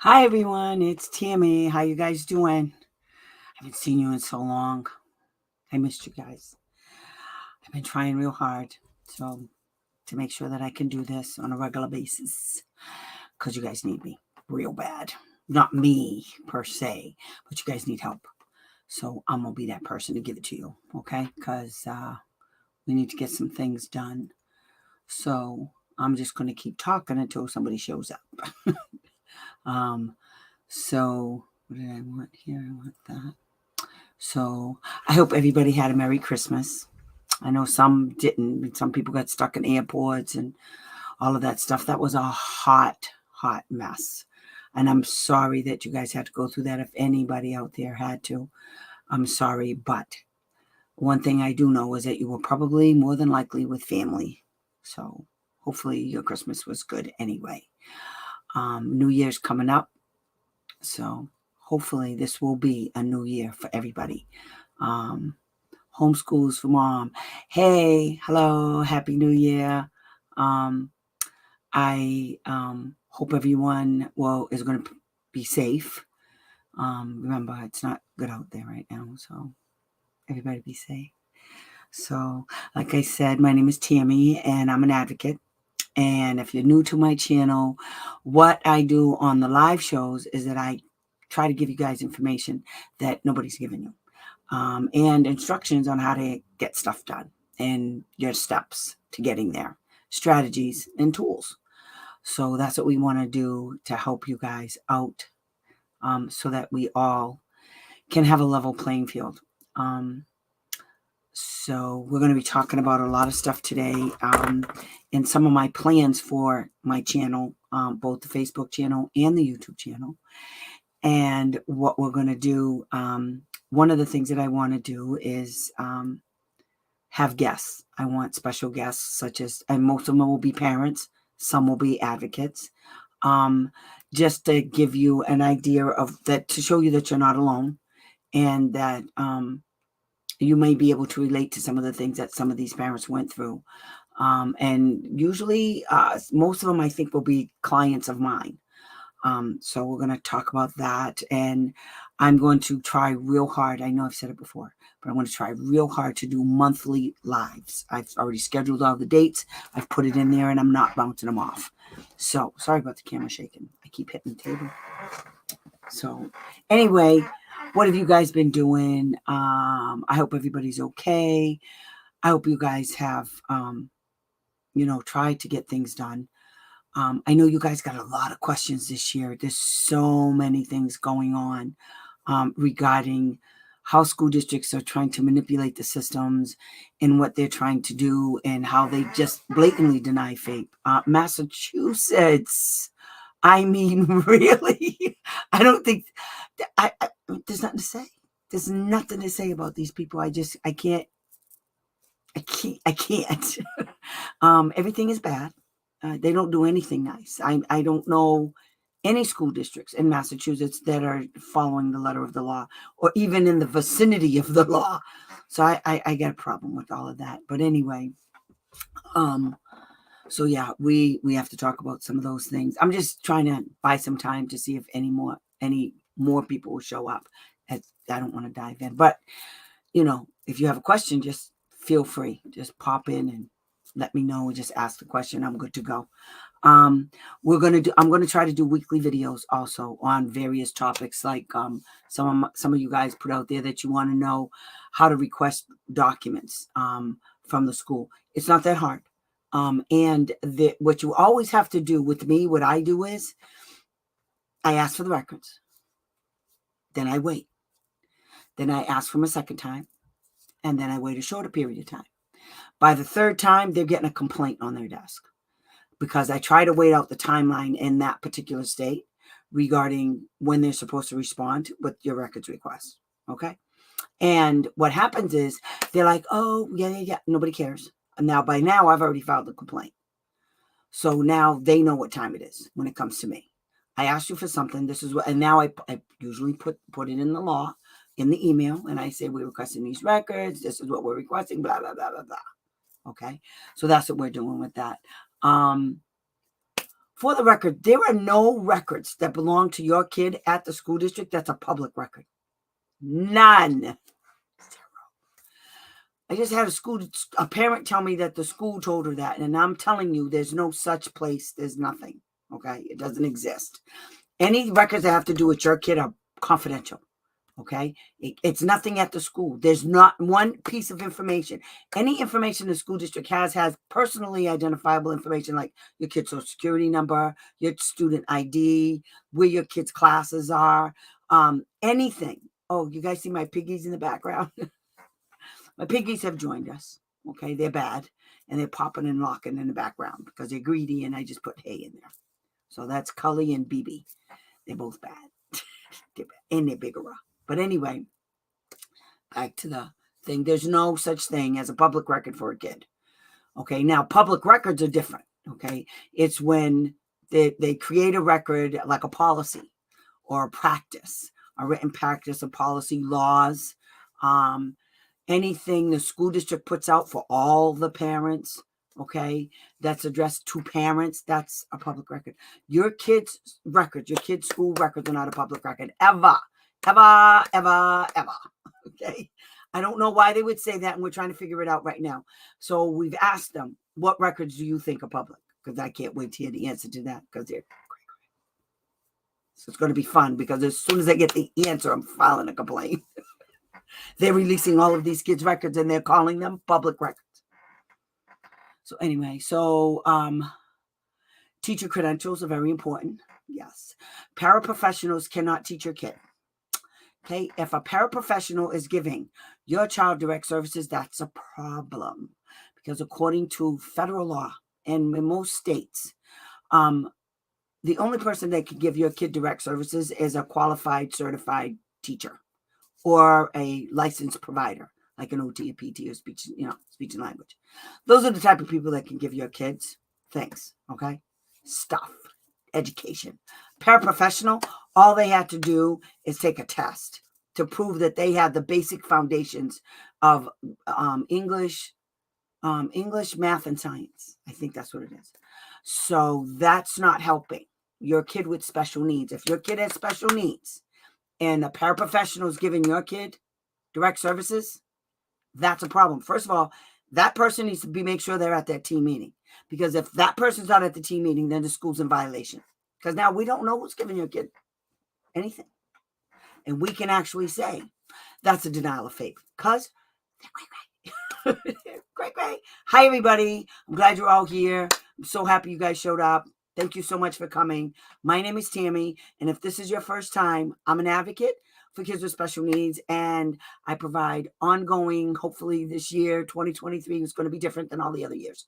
Hi everyone, it's Tammy. How you guys doing? I haven't seen you in so long. I missed you guys. I've been trying real hard to make sure that I can do this on a regular basis because you guys need me real bad. Not me per se, but you guys need help. So I'm gonna be that person to give it to you, okay? Because we need to get some things done. So I'm just gonna keep talking until somebody shows up. um, so what did I want here? I want that. So I hope everybody had a Merry Christmas. I know some didn't. Some people got stuck in airports and all of that stuff. That was a hot, hot mess. And I'm sorry that you guys had to go through that. If anybody out there had to, I'm sorry. But one thing I do know is that you were probably more than likely with family. So hopefully your Christmas was good anyway. New Year's coming up. So hopefully this will be a new year for everybody. Um, Homeschools for Mom. Hey, hello, Happy New Year. Um, I hope everyone is going to be safe. Remember, it's not good out there right now, so everybody be safe. So, like I said, my name is Tammy, and I'm an advocate. And if you're new to my channel, what I do on the live shows is that I try to give you guys information that nobody's giving you. And instructions on how to get stuff done and your steps to getting there, strategies and tools. So that's what we want to do to help you guys out so that we all can have a level playing field. So we're going to be talking about a lot of stuff today and some of my plans for my channel, both the Facebook channel and the YouTube channel. And what we're going to do, one of the things that I want to do is have guests. I want special guests such as, and most of them will be parents, some will be advocates, just to give you an idea of that, to show you that you're not alone and that you may be able to relate to some of the things that some of these parents went through. And usually most of them I think will be clients of mine. So we're going to talk about that, and I'm going to try real hard. I know I've said it before, but I'm going to try real hard to do monthly lives. I've already scheduled all the dates. I've put it in there, and I'm not bouncing them off. So sorry about the camera shaking. I keep hitting the table. So anyway, what have you guys been doing? I hope everybody's okay. I hope you guys have, tried to get things done. I know you guys got a lot of questions this year. There's so many things going on regarding how school districts are trying to manipulate the systems and what they're trying to do and how they just blatantly deny FAPE. Massachusetts, I mean, really, I don't think, there's nothing to say. There's nothing to say about these people. I can't. Everything is bad. They don't do anything nice. I don't know any school districts in Massachusetts that are following the letter of the law or even in the vicinity of the law. So I get a problem with all of that. But anyway, so yeah, we have to talk about some of those things. I'm just trying to buy some time to see if any more people will show up. I don't want to dive in, but if you have a question, just feel free. Just pop in and let me know. Just ask the question. I'm good to go. I'm going to try to do weekly videos also on various topics. Like some of you guys put out there that you want to know how to request documents from the school. It's not that hard. And what you always have to do with me, what I do is I ask for the records. Then I wait. Then I ask for them a second time. And then I wait a shorter period of time. By the third time, they're getting a complaint on their desk because I try to wait out the timeline in that particular state regarding when they're supposed to respond with your records request. Okay. And what happens is they're like, oh, yeah. Nobody cares. And by now, I've already filed the complaint. So now they know what time it is when it comes to me. I asked you for something. This is what, and now I usually put it in the law, in the email, and I say, we're requesting these records. This is what we're requesting, blah, blah, blah, blah, blah. Okay. So that's what we're doing with that. For For the record, there are no records that belong to your kid at the school district that's a public record. None. I just had a parent tell me that the school told her that, and I'm telling you, there's no such place. There's nothing. Okay, it doesn't exist. Any records that have to do with your kid are confidential. Okay, it's nothing at the school. There's not one piece of information. Any information the school district has personally identifiable information, like your kid's social security number, your student ID, where your kids' classes are, anything. Oh, you guys see my piggies in the background? My piggies have joined us. Okay, they're bad, and they're popping and locking in the background because they're greedy, and I just put hay in there. So that's Cully and BB. They're both bad. And they're bigger. But anyway, back to the thing. There's no such thing as a public record for a kid. Okay, now public records are different. Okay, it's when they create a record like a policy or a practice, a written practice, a policy, laws, anything the school district puts out for all the parents. Okay, that's addressed to parents. That's a public record. Your kids' records, your kids' school records are not a public record ever. Ever, ever, ever. Okay. I don't know why they would say that, and we're trying to figure it out right now. So we've asked them, what records do you think are public? Because I can't wait to hear the answer to that, because they're great. So it's going to be fun, because as soon as I get the answer, I'm filing a complaint. They're releasing all of these kids' records, and they're calling them public records. So anyway, teacher credentials are very important. Yes. Paraprofessionals cannot teach your kid. Okay, if a paraprofessional is giving your child direct services, that's a problem, because according to federal law and in most states, the only person that can give your kid direct services is a qualified, certified teacher or a licensed provider, like an OT, a PT, or speech and language. Those are the type of people that can give your kids things. Okay, stuff, education. Paraprofessional, all they have to do is take a test to prove that they have the basic foundations of English, math, and science. I think that's what it is. So that's not helping your kid with special needs. If your kid has special needs and a paraprofessional is giving your kid direct services, that's a problem. First of all, that person needs to make sure they're at that team meeting, because if that person's not at the team meeting, then the school's in violation. Because now we don't know who's giving your kid anything. And we can actually say that's a denial of faith, because they're great. Hi, everybody. I'm glad you're all here. I'm so happy you guys showed up. Thank you so much for coming. My name is Tammy, and if this is your first time, I'm an advocate for kids with special needs, and I provide ongoing, hopefully this year, 2023, is going to be different than all the other years.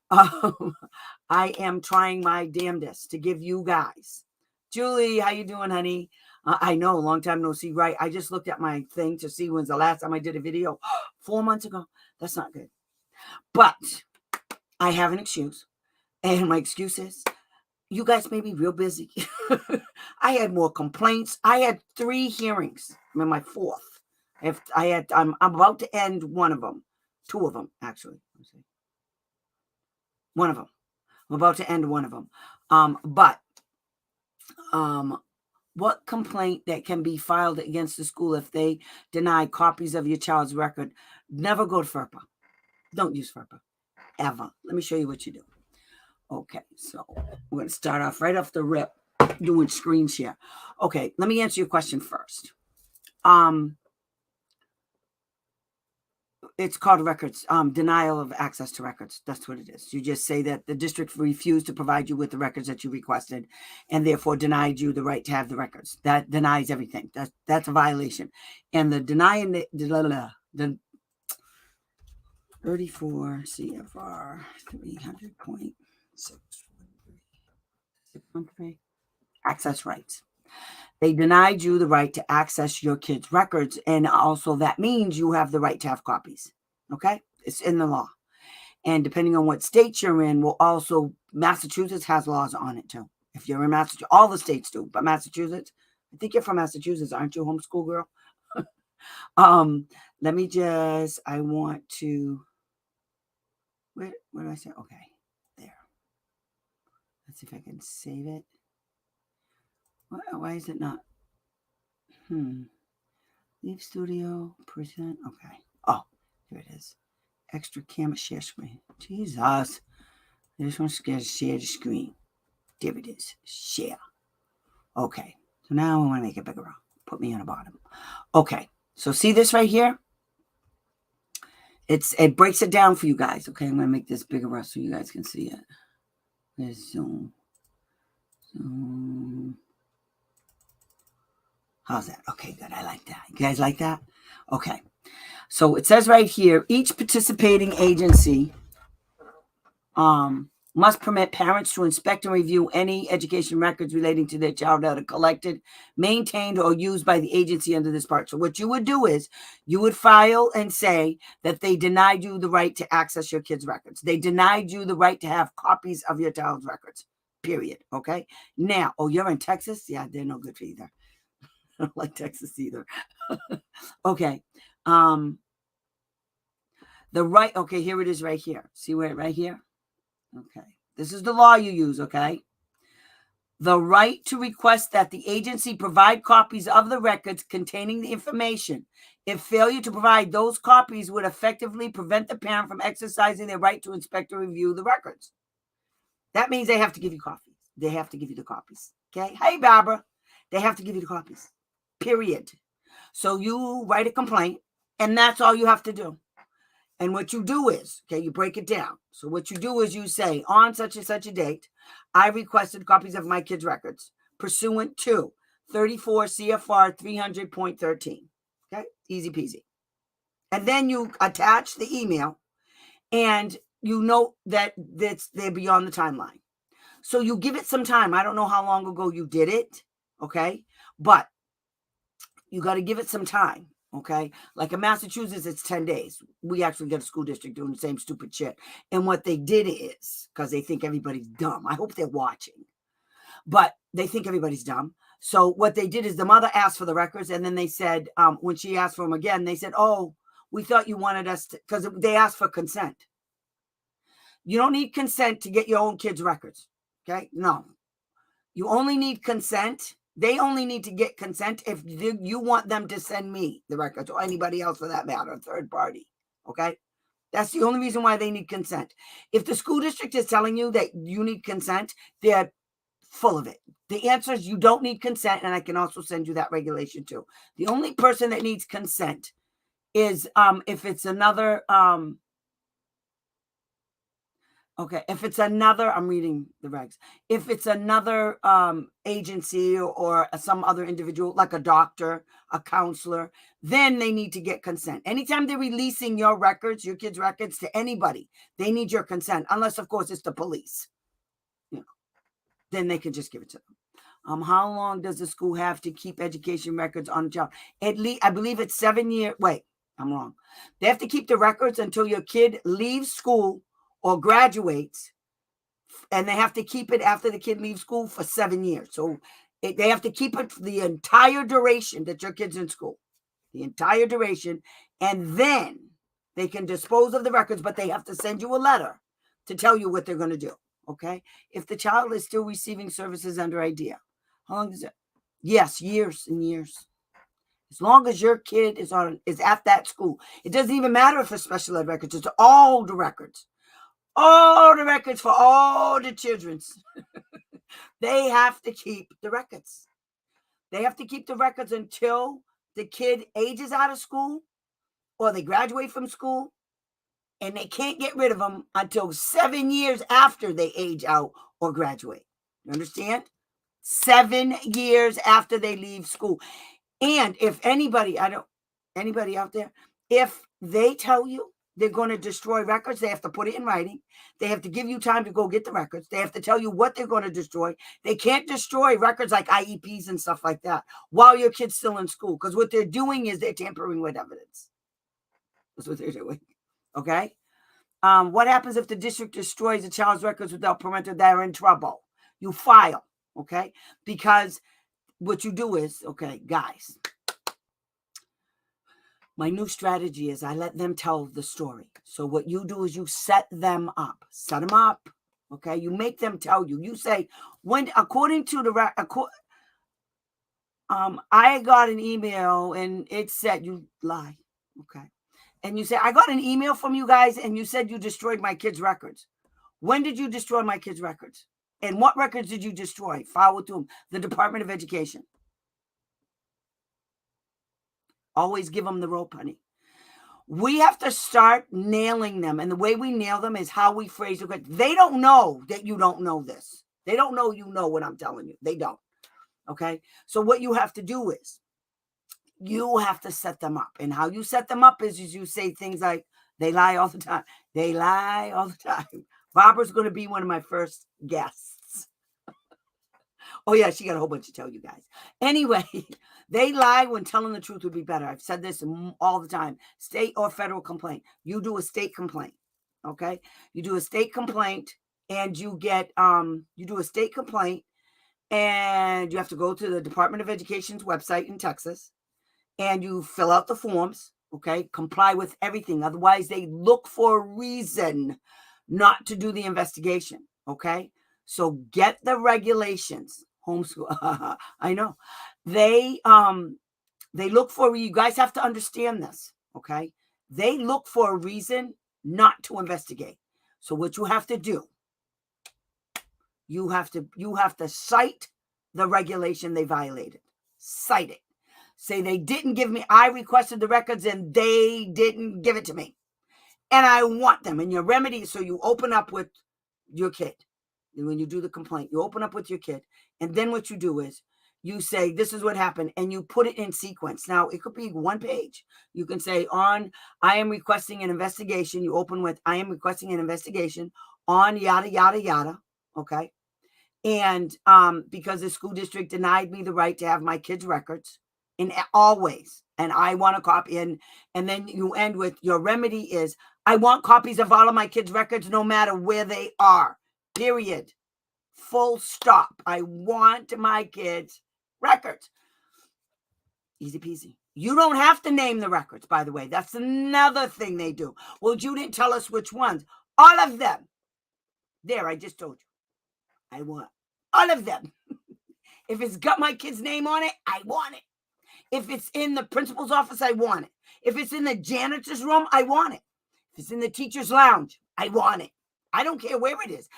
I am trying my damnedest to give you guys. Julie, how you doing, honey? I know, long time no see, right? I just looked at my thing to see when's the last time I did a video. 4 months ago. That's not good. But I have an excuse. And my excuse is, you guys may be real busy. I had more complaints. I had 3 hearings. I'm in my 4th. I'm about to end one of them. 2 of them, actually. One of them. I'm about to end one of them. What complaint that can be filed against the school if they deny copies of your child's record? Never go to FERPA. Don't use FERPA, ever. Let me show you what you do. Okay, so we're going to start off right off the rip doing screen share. Okay, let me answer your question first. It's called records, denial of access to records. That's what it is. You just say that the district refused to provide you with the records that you requested, and therefore denied you the right to have the records. That denies everything. That's a violation. And the denying the 34 CFR 300.613 access rights. They denied you the right to access your kids' records, and also that means you have the right to have copies. Okay? It's in the law. And depending on what state you're in, Massachusetts has laws on it too. If you're in Massachusetts, all the states do, but Massachusetts, I think you're from Massachusetts, aren't you, homeschool girl? Let me just, I want to, where do I say? Okay, there. Let's see if I can save it. Why is it not? Leave studio, present. Okay. Oh, here it is. Extra camera, share screen. Jesus. I just want to share the screen. There it is. Share. Okay. So now I want to make it bigger. Put me on the bottom. Okay. So see this right here? It breaks it down for you guys. Okay. I'm going to make this bigger so you guys can see it. There's zoom. How's that? Okay, good. I like that. You guys like that? Okay. So it says right here, each participating agency must permit parents to inspect and review any education records relating to their child that are collected, maintained, or used by the agency under this part. So what you would do is you would file and say that they denied you the right to access your kids' records. They denied you the right to have copies of your child's records, period. Okay. Now, you're in Texas? Yeah, they're no good for either. I don't like Texas either. Okay. The right, okay, here it is right here. See where right here? Okay. This is the law you use, okay? The right to request that the agency provide copies of the records containing the information. If failure to provide those copies would effectively prevent the parent from exercising their right to inspect or review the records. That means they have to give you copies. They have to give you the copies. Okay? Hey, Barbara. They have to give you the copies. Period. So you write a complaint, and that's all you have to do. And what you do is, okay, you break it down. So what you do is you say, on such and such a date, I requested copies of my kids' records pursuant to 34 CFR 300.13. Okay, easy peasy. And then you attach the email, and you note that they're beyond the timeline. So you give it some time. I don't know how long ago you did it, okay? But you got to give it some time. Okay. Like in Massachusetts, it's 10 days. We actually got a school district doing the same stupid shit. And what they did is, because they think everybody's dumb. I hope they're watching. But they think everybody's dumb. So what they did is the mother asked for the records. And then they said, when she asked for them again, they said, oh, we thought you wanted us to, because they asked for consent. You don't need consent to get your own kids' records. Okay. No. You only need consent. They only need to get consent if you want them to send me the records, or anybody else for that matter, a third party. Okay? That's the only reason why they need consent. If the school district is telling you that you need consent, they're full of it. The answer is you don't need consent, and I can also send you that regulation too. The only person that needs consent is if it's another okay, if it's another, I'm reading the regs. If it's another agency or some other individual, like a doctor, a counselor, then they need to get consent. Anytime they're releasing your records, your kids' records to anybody, they need your consent, unless, of course, it's the police. You know, then they can just give it to them. How long does the school have to keep education records on the child? At least, I believe it's 7 years. Wait, I'm wrong. They have to keep the records until your kid leaves school or graduates, and they have to keep it after the kid leaves school for 7 years. So they have to keep it for the entire duration that your kid's in school, the entire duration, and then they can dispose of the records, but they have to send you a letter to tell you what they're going to do, okay? If the child is still receiving services under IDEA, how long is it? Yes, years and years. As long as your kid is at that school. It doesn't even matter if it's special ed records. It's all the records. All the records for all the children. They have to keep the records. They have to keep the records until the kid ages out of school or they graduate from school, and they can't get rid of them until 7 years after they age out or graduate. You understand? 7 years after they leave school. And if anybody out there, if they tell you they're going to destroy records, they have to put it in writing. They have to give you time to go get the records. They have to tell you what they're going to destroy. They can't destroy records like IEPs and stuff like that while your kid's still in school, because what they're doing is they're tampering with evidence. That's what they're doing. Okay? What happens if the district destroys a child's records without parental? They're in trouble. You file, okay? Because what you do is, okay, guys, my new strategy is I let them tell the story. So what you do is you set them up. Set them up. Okay, you make them tell you. You say, when, according to the I got an email and it said, you lie. Okay. And you say, I got an email from you guys and you said you destroyed my kids' records. When did you destroy my kids' records? And what records did you destroy? File with whom? The Department of Education. Always give them the rope, honey. We have to start nailing them. And the way we nail them is how we phrase it. They don't know that you don't know this. They don't know you know what I'm telling you. They don't. Okay. So what you have to do is you have to set them up. And how you set them up is you say things like, they lie all the time. They lie all the time. Barbara's going to be one of my first guests. Oh, yeah, she got a whole bunch to tell you guys. Anyway, they lie when telling the truth would be better. I've said this all the time. State or federal complaint. You do a state complaint, okay? You do a state complaint and you get, you do a state complaint and you have to go to the Department of Education's website in Texas and you fill out the forms, okay? Comply with everything. Otherwise, they look for a reason not to do the investigation, okay? So get the regulations. Homeschool. I know. They look for, you guys have to understand this, okay? They look for a reason not to investigate. So what you have to do, you have to cite the regulation they violated. Cite it. Say they didn't give me, I requested the records and they didn't give it to me. And I want them. And your remedy, so you open up with your kid. When you do the complaint, you open up with your kid. And then what you do is you say, this is what happened. And you put it in sequence. Now, it could be one page. You can say I am requesting an investigation. You open with, I am requesting an investigation on yada, yada, yada. Okay. And because the school district denied me the right to have my kids' records. And always. And I want a copy. And then you end with, your remedy is, I want copies of all of my kids' records no matter where they are. Period. Full stop. I want my kids' records. Easy peasy. You don't have to name the records, by the way. That's another thing they do. Well, you didn't tell us which ones. All of them. There, I just told you. I want all of them. If it's got my kid's name on it, I want it. If it's in the principal's office, I want it. If it's in the janitor's room, I want it. If it's in the teacher's lounge, I want it. I don't care where it is.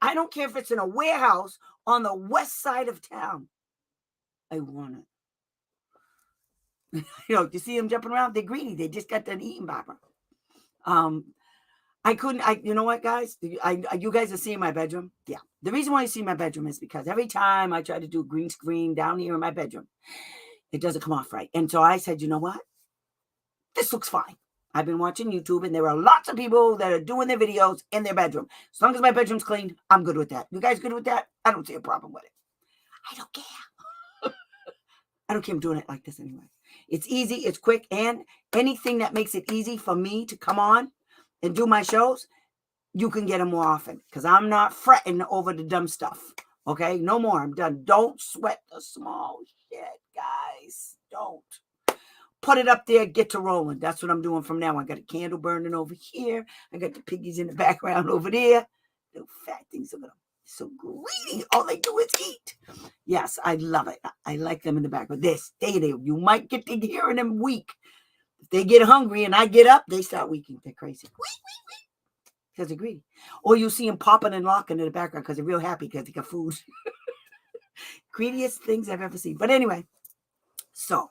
I don't care if it's in a warehouse on the west side of town. I want it. You see them jumping around? They're greedy. They just got done eating, Barbara. You know what, guys? You guys are seeing my bedroom? Yeah. The reason why you see my bedroom is because every time I try to do green screen down here in my bedroom, it doesn't come off right. And so I said, you know what? This looks fine. I've been watching YouTube and there are lots of people that are doing their videos in their bedroom. As long as my bedroom's clean, I'm good with that. You guys good with that? I don't see a problem with it. I don't care. I don't care. I'm doing it like this anyway. It's easy. It's quick. And anything that makes it easy for me to come on and do my shows, you can get them more often because I'm not fretting over the dumb stuff. Okay? No more. I'm done. Don't sweat the small shit, guys. Don't. Put it up there, get to rolling. That's what I'm doing from now on. I got a candle burning over here. I got the piggies in the background over there. Little fat things over them. So greedy. All they do is eat. Yes, I love it. I like them in the background. They stay there. You might get to hearing them weak. If they get hungry and I get up, they start weaking. They're crazy. Because they're greedy. Or you see them popping and locking in the background because they're real happy because they got food. Greediest things I've ever seen. But anyway, so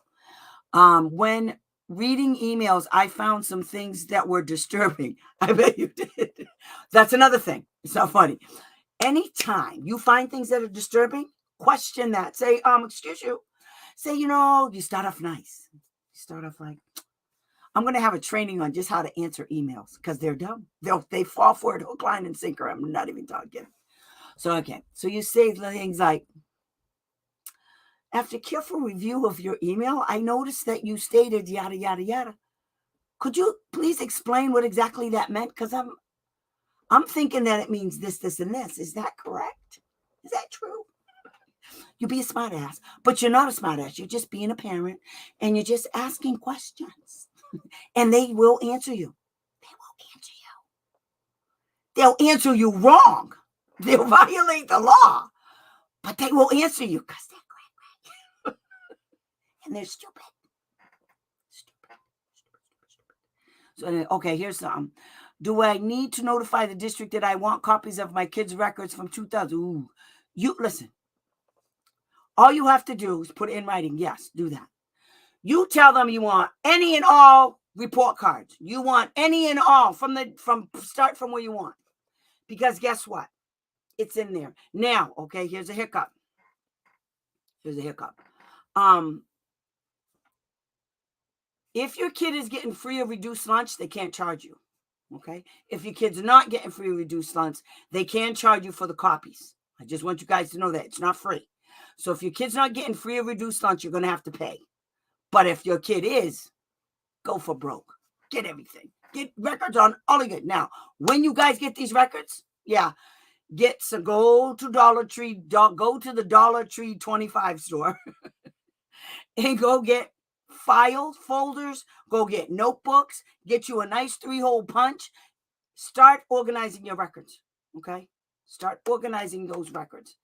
when reading emails, I found some things that were disturbing. I bet you did. That's another thing. It's not funny. Anytime you find things that are disturbing, question that. Say, excuse you. Say, you start off nice. You start off like, I'm going to have a training on just how to answer emails because they're dumb. They fall for it hook, line, and sinker. I'm not even talking. So, okay. So you say things like, after careful review of your email, I noticed that you stated yada, yada, yada. Could you please explain what exactly that meant? Because I'm thinking that it means this, this, and this. Is that correct? Is that true? You be a smart ass, but you're not a smart ass. You're just being a parent and you're just asking questions and they will answer you. They will answer you. They'll answer you wrong. They'll violate the law, but they will answer you because they're crack. And they're stupid. So, okay, here's some. Do I need to notify the district that I want copies of my kids' records from 2000? Ooh, you listen. All you have to do is put it in writing. Yes, do that. You tell them you want any and all report cards. You want any and all from start from where you want. Because guess what? It's in there. Now, okay, here's a hiccup. If your kid is getting free or reduced lunch, they can't charge you. Okay? If your kid's not getting free or reduced lunch, they can charge you for the copies. I just want you guys to know that it's not free. So if your kid's not getting free or reduced lunch, you're going to have to pay. But if your kid is, go for broke. Get everything. Get records on all of it. Now, when you guys get these records, go to Dollar Tree, go to the Dollar Tree 25 store and go get files, folders, go get notebooks, get you a nice 3-hole punch. Start organizing your records, okay? Start organizing those records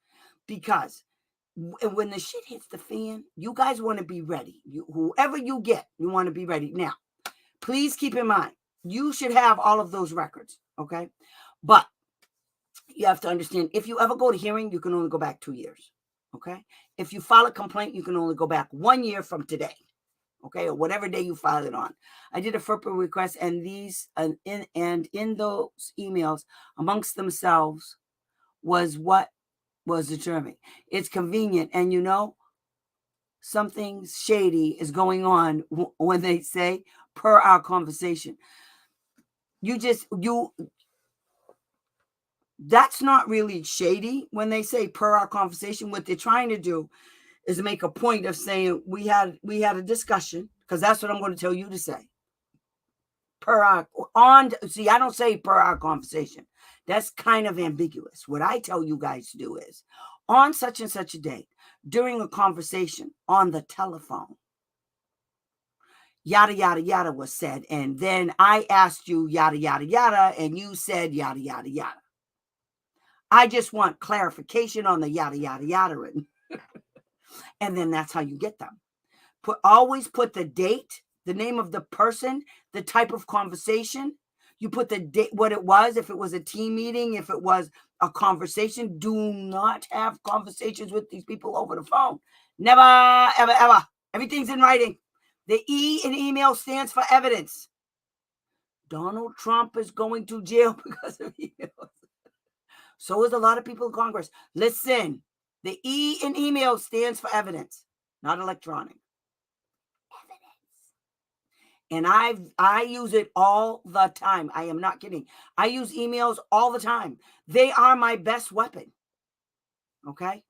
because when the shit hits the fan, you guys want to be ready. Whoever you get, you want to be ready. Now, please keep in mind, you should have all of those records, okay? But you have to understand, if you ever go to hearing, you can only go back 2 years, okay? If you file a complaint, you can only go back 1 year from today, okay, or whatever day you file it on. I did a FERPA request, and in those emails, amongst themselves, was what was determined. It's convenient, and something shady is going on when they say per our conversation. That's not really shady when they say per our conversation. What they're trying to do is make a point of saying we had a discussion, because that's what I'm going to tell you to say. I don't say per our conversation. That's kind of ambiguous. What I tell you guys to do is, on such and such a date, during a conversation on the telephone, yada, yada, yada was said. And then I asked you yada, yada, yada, and you said yada, yada, yada. I just want clarification on the yada, yada, yada written. And then that's how you get them. Always put the date, the name of the person, the type of conversation. You put the date, what it was, if it was a team meeting, if it was a conversation. Do not have conversations with these people over the phone. Never, ever, ever. Everything's in writing. The E in email stands for evidence. Donald Trump is going to jail because of emails. So is a lot of people in Congress. Listen, the E in email stands for evidence, not electronic. And I use it all the time. I am not kidding. I use emails all the time. They are my best weapon. Okay?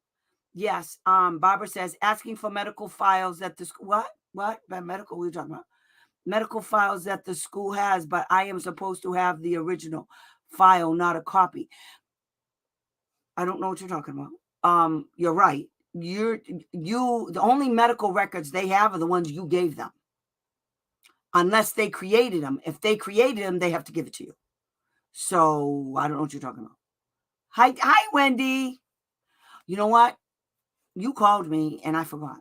Yes. Barbara says, asking for medical files that the school. What? Medical? What are you talking about? Medical files that the school has, but I am supposed to have the original file, not a copy. I don't know what you're talking about. You're right. The only medical records they have are the ones you gave them. Unless they created them. If they created them, they have to give it to you. So I don't know what you're talking about. Hi, Wendy. You know what? You called me and I forgot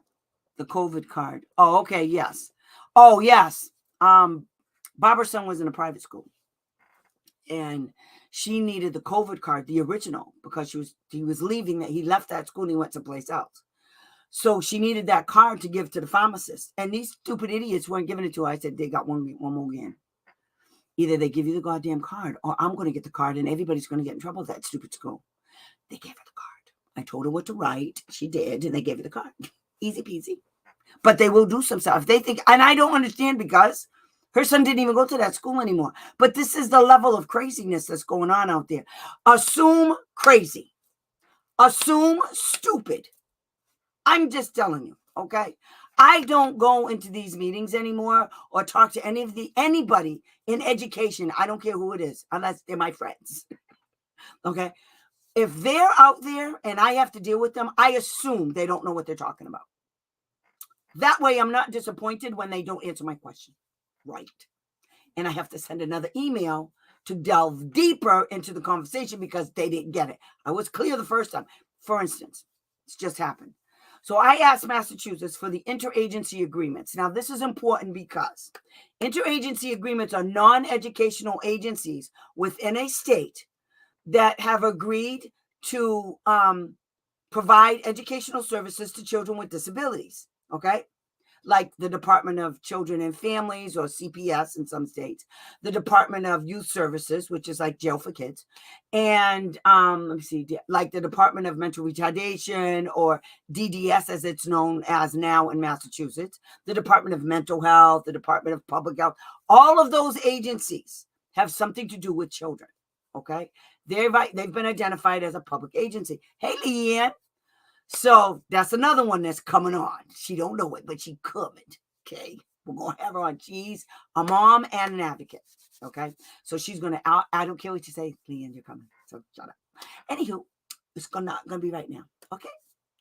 the COVID card. Oh, okay. Yes. Oh, yes. Barbara's son was in a private school, and she needed the COVID card, the original, because he was leaving. That he left that school and he went someplace else. So she needed that card to give to the pharmacist. And these stupid idiots weren't giving it to her. I said, they got one more again. Either they give you the goddamn card, or I'm going to get the card and everybody's going to get in trouble with that stupid school. They gave her the card. I told her what to write. She did, and they gave her the card. Easy peasy. But they will do some stuff. They think, and I don't understand, because her son didn't even go to that school anymore. But this is the level of craziness that's going on out there. Assume crazy. Assume stupid. I'm just telling you, okay? I don't go into these meetings anymore or talk to anybody in education. I don't care who it is, unless they're my friends, okay? If they're out there and I have to deal with them, I assume they don't know what they're talking about. That way I'm not disappointed when they don't answer my question right. And I have to send another email to delve deeper into the conversation because they didn't get it. I was clear the first time. For instance, it's just happened. So I asked Massachusetts for the interagency agreements. Now, this is important because interagency agreements are non-educational agencies within a state that have agreed to provide educational services to children with disabilities, okay? Like the Department of Children and Families, or CPS in some states, the Department of Youth Services, which is like jail for kids, and let me see, like the Department of Mental Retardation, or DDS as it's known as now in Massachusetts, the Department of Mental Health, the Department of Public Health. All of those agencies have something to do with children, okay? They've been identified as a public agency. Hey, Leanne. So that's another one that's coming on. She don't know it, but she coming. Okay. We're going to have her on. She's a mom and an advocate. Okay. So she's going to, I don't care what you say, Leanne, you're coming. So shut up. Anywho, it's not going to be right now. Okay.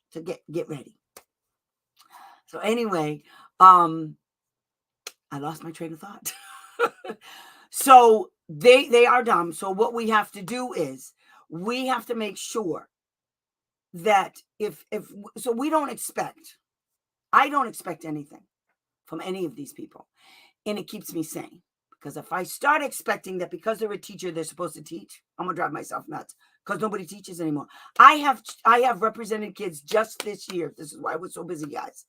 So get ready. So anyway, I lost my train of thought. So they are dumb. So what we have to do is we have to make sure that if so we don't expect, I don't expect anything from any of these people. And it keeps me sane, because if I start expecting that because they're a teacher, they're supposed to teach, I'm gonna drive myself nuts, because nobody teaches anymore. I have represented kids just this year. This is why I was so busy, guys,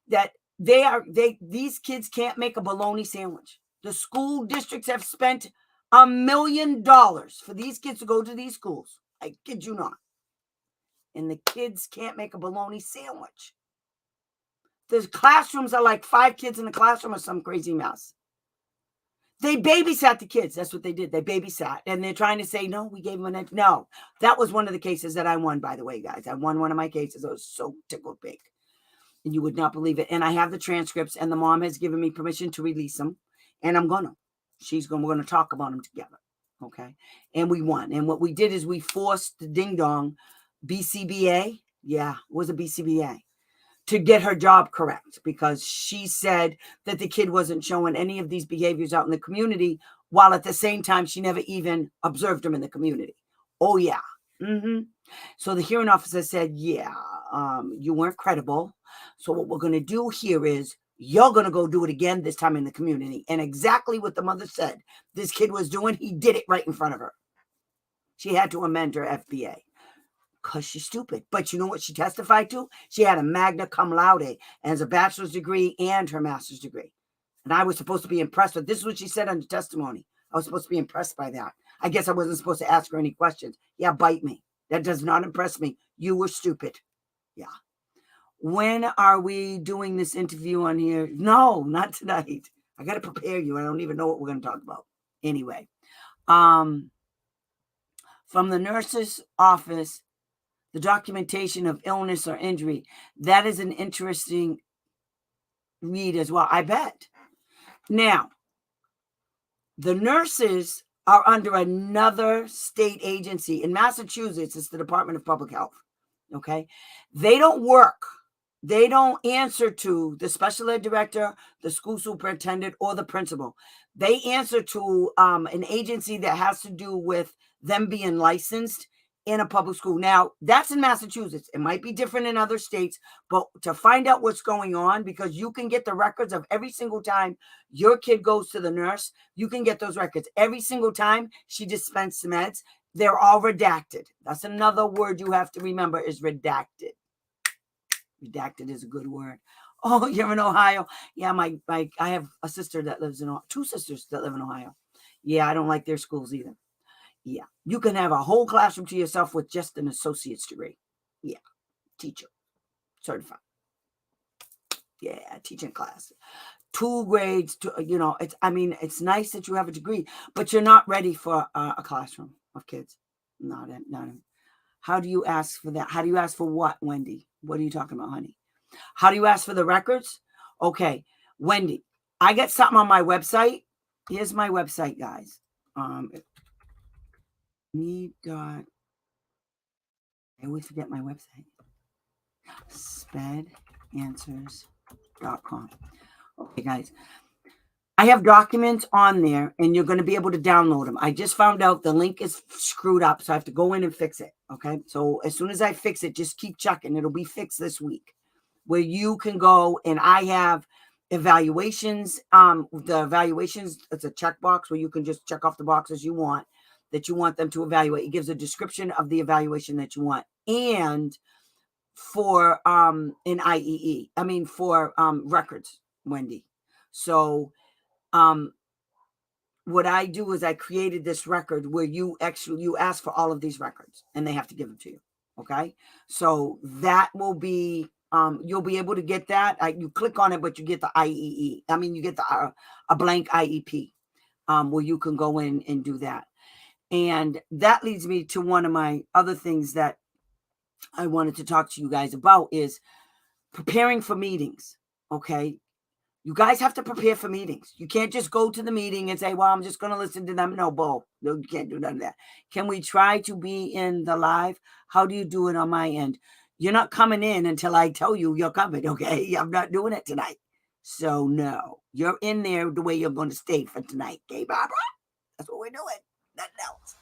that these kids can't make a bologna sandwich. The school districts have spent $1 million for these kids to go to these schools. I kid you not. And the kids can't make a bologna sandwich. The classrooms are like 5 kids in the classroom or some crazy mess. They babysat the kids. That's what they did. They babysat. And they're trying to say, no, we gave them no. That was one of the cases that I won, by the way, guys. I won one of my cases. I was so tickled pink. And you would not believe it. And I have the transcripts, and the mom has given me permission to release them. And I'm going to. We're going to talk about them together. Okay. And we won. And what we did is we forced the ding dong BCBA, yeah, it was a BCBA, to get her job correct, because she said that the kid wasn't showing any of these behaviors out in the community, while at the same time she never even observed them in the community. Oh yeah. So the hearing officer said, yeah, you weren't credible. So what we're going to do here is you're going to go do it again, this time in the community. And exactly what the mother said this kid was doing, he did it right in front of her. She had to amend her FBA. Because she's stupid. But you know what she testified to? She had a magna cum laude and has a bachelor's degree and her master's degree. And I was supposed to be impressed with this. Is what she said on the testimony. I was supposed to be impressed by that. I guess I wasn't supposed to ask her any questions. Yeah, bite me. That does not impress me. You were stupid. Yeah. When are we doing this interview on here? No, not tonight. I got to prepare you. I don't even know what we're going to talk about. Anyway, from the nurse's office, the documentation of illness or injury, that is an interesting read as well, I bet. Now, the nurses are under another state agency. In Massachusetts, it's the Department of Public Health, okay? They don't work. They don't answer to the special ed director, the school superintendent, or the principal. They answer to an agency that has to do with them being licensed in a public school. Now, that's in Massachusetts. It might be different in other states, but to find out what's going on, because you can get the records of every single time your kid goes to the nurse, you can get those records. Every single time she dispensed meds, they're all redacted. That's another word you have to remember, is redacted. Redacted is a good word. Oh, you're in Ohio? Yeah, I have a sister that lives in, 2 sisters that live in Ohio. Yeah, I don't like their schools either. Yeah, you can have a whole classroom to yourself with just an associate's degree. Yeah, teacher, certified. Yeah, teaching class. 2 grades, it's nice that you have a degree, but you're not ready for a classroom of kids. Not. How do you ask for that? How do you ask for what, Wendy? What are you talking about, honey? How do you ask for the records? Okay, Wendy, I got something on my website. Here's my website, guys. I always forget my website. spedanswers.com. Okay, guys. I have documents on there, and you're going to be able to download them. I just found out the link is screwed up, so I have to go in and fix it. Okay. So as soon as I fix it, just keep checking. It'll be fixed this week, where you can go, and I have evaluations. The evaluations, it's a checkbox where you can just check off the boxes you want them to evaluate. It gives a description of the evaluation that you want, and for an IEE, I mean for records, Wendy. So what I do is I created this record where you ask for all of these records, and they have to give them to you. Okay. So that will be, you'll be able to get that. You click on it, but you get the IEE. I mean, you get a blank IEP, where you can go in and do that. And that leads me to one of my other things that I wanted to talk to you guys about is preparing for meetings. Okay. You guys have to prepare for meetings. You can't just go to the meeting and say, well, I'm just going to listen to them. No, bull. No, you can't do none of that. Can we try to be in the live? How do you do it on my end? You're not coming in until I tell you you're coming, okay? I'm not doing it tonight. So, no. You're in there the way you're going to stay for tonight, okay, Barbara? That's what we're doing. Nothing else.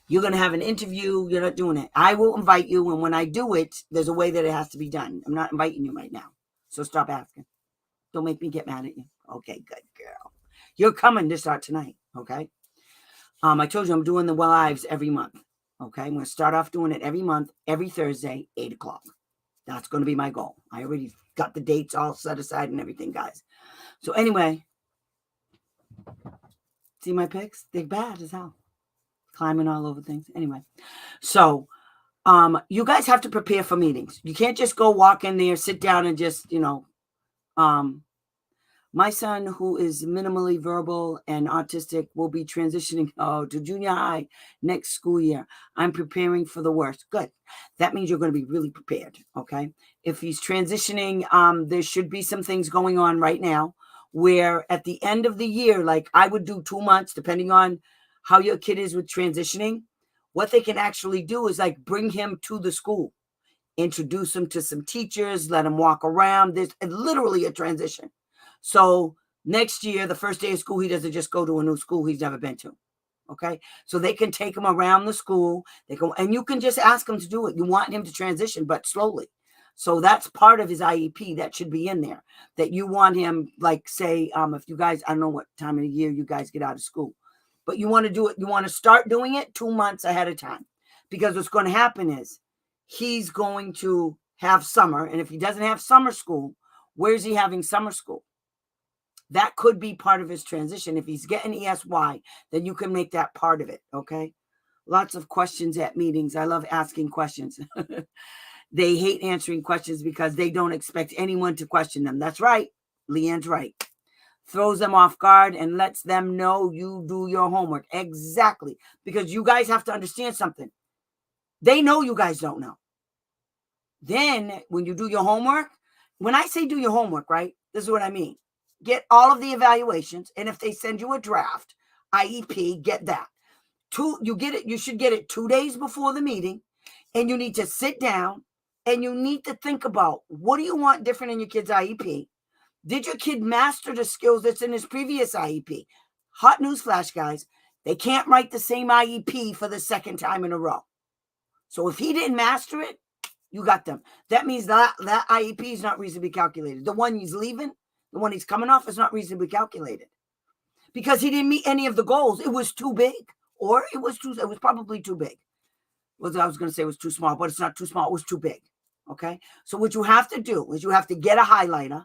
You're going to have an interview. You're not doing it. I will invite you, and when I do it, there's a way that it has to be done. I'm not inviting you right now. So stop asking. Don't make me get mad at you. Okay, good girl. You're coming to start tonight, okay? I told you I'm doing the lives every month, okay? I'm going to start off doing it every month, every Thursday, 8 o'clock. That's going to be my goal. I already got the dates all set aside and everything, guys. So anyway, see my pics? They're bad as hell. Climbing all over things. Anyway, so you guys have to prepare for meetings. You can't just go walk in there, sit down, and just, my son, who is minimally verbal and autistic, will be transitioning to junior high next school year. I'm preparing for the worst. Good. That means you're going to be really prepared, okay? If he's transitioning, there should be some things going on right now where at the end of the year, like I would do 2 months, depending on how your kid is with transitioning. What they can actually do is like bring him to the school, introduce him to some teachers, let him walk around. There's literally a transition. So next year, the first day of school, he doesn't just go to a new school he's never been to. Okay. So they can take him around the school. And you can just ask him to do it. You want him to transition, but slowly. So that's part of his IEP that should be in there, that you want him, like, say, if you guys, I don't know what time of the year you guys get out of school, but you want to do it. You want to start doing it 2 months ahead of time, because what's going to happen is he's going to have summer. And if he doesn't have summer school, where's he having summer school? That could be part of his transition. If he's getting ESY, then you can make that part of it, okay? Lots of questions at meetings. I love asking questions. They hate answering questions because they don't expect anyone to question them. That's right. Leanne's right. Throws them off guard and lets them know you do your homework. Exactly. Because you guys have to understand something. They know you guys don't know. Then when you do your homework, when I say do your homework, right, this is what I mean. Get all of the evaluations, and if they send you a draft IEP, get that. You should get it 2 days before the meeting, and you need to sit down and you need to think about, what do you want different in your kid's IEP? Did your kid master the skills that's in his previous IEP? Hot news flash, guys. They can't write the same IEP for the second time in a row. So if he didn't master it, you got them. That means that IEP is not reasonably calculated. The one he's leaving, the one he's coming off, is not reasonably calculated because he didn't meet any of the goals. It was too big, or it was probably too big. Well, I was going to say it was too small, but it's not too small. It was too big. Okay. So what you have to do is you have to get a highlighter.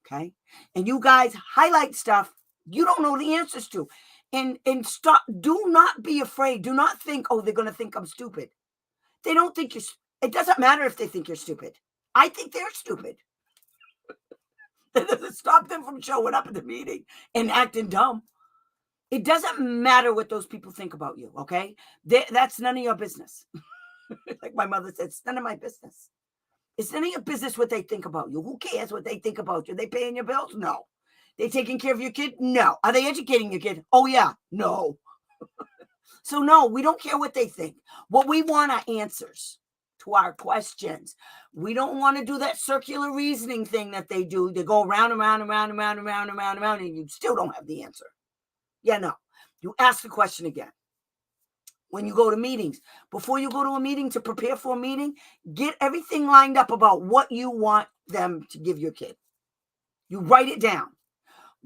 Okay. And you guys highlight stuff you don't know the answers to, and stop. Do not be afraid. Do not think, oh, they're going to think I'm stupid. They don't think you're. It doesn't matter if they think you're stupid. I think they're stupid. That doesn't stop them from showing up at the meeting and acting dumb. It doesn't matter what those people think about you, okay? That's none of your business. Like my mother said, it's none of my business. It's none of your business what they think about you. Who cares what they think about you? Are they paying your bills? No. They taking care of your kid? No. Are they educating your kid? Oh, yeah. No. So, no, we don't care what they think. What we want are answers to our questions. We don't want to do that circular reasoning thing that they do. They go around and around and around and around and around and around and around, and you still don't have the answer. Yeah, no. You ask the question again. When you go to meetings, before you go to a meeting, to prepare for a meeting, get everything lined up about what you want them to give your kid. You write it down.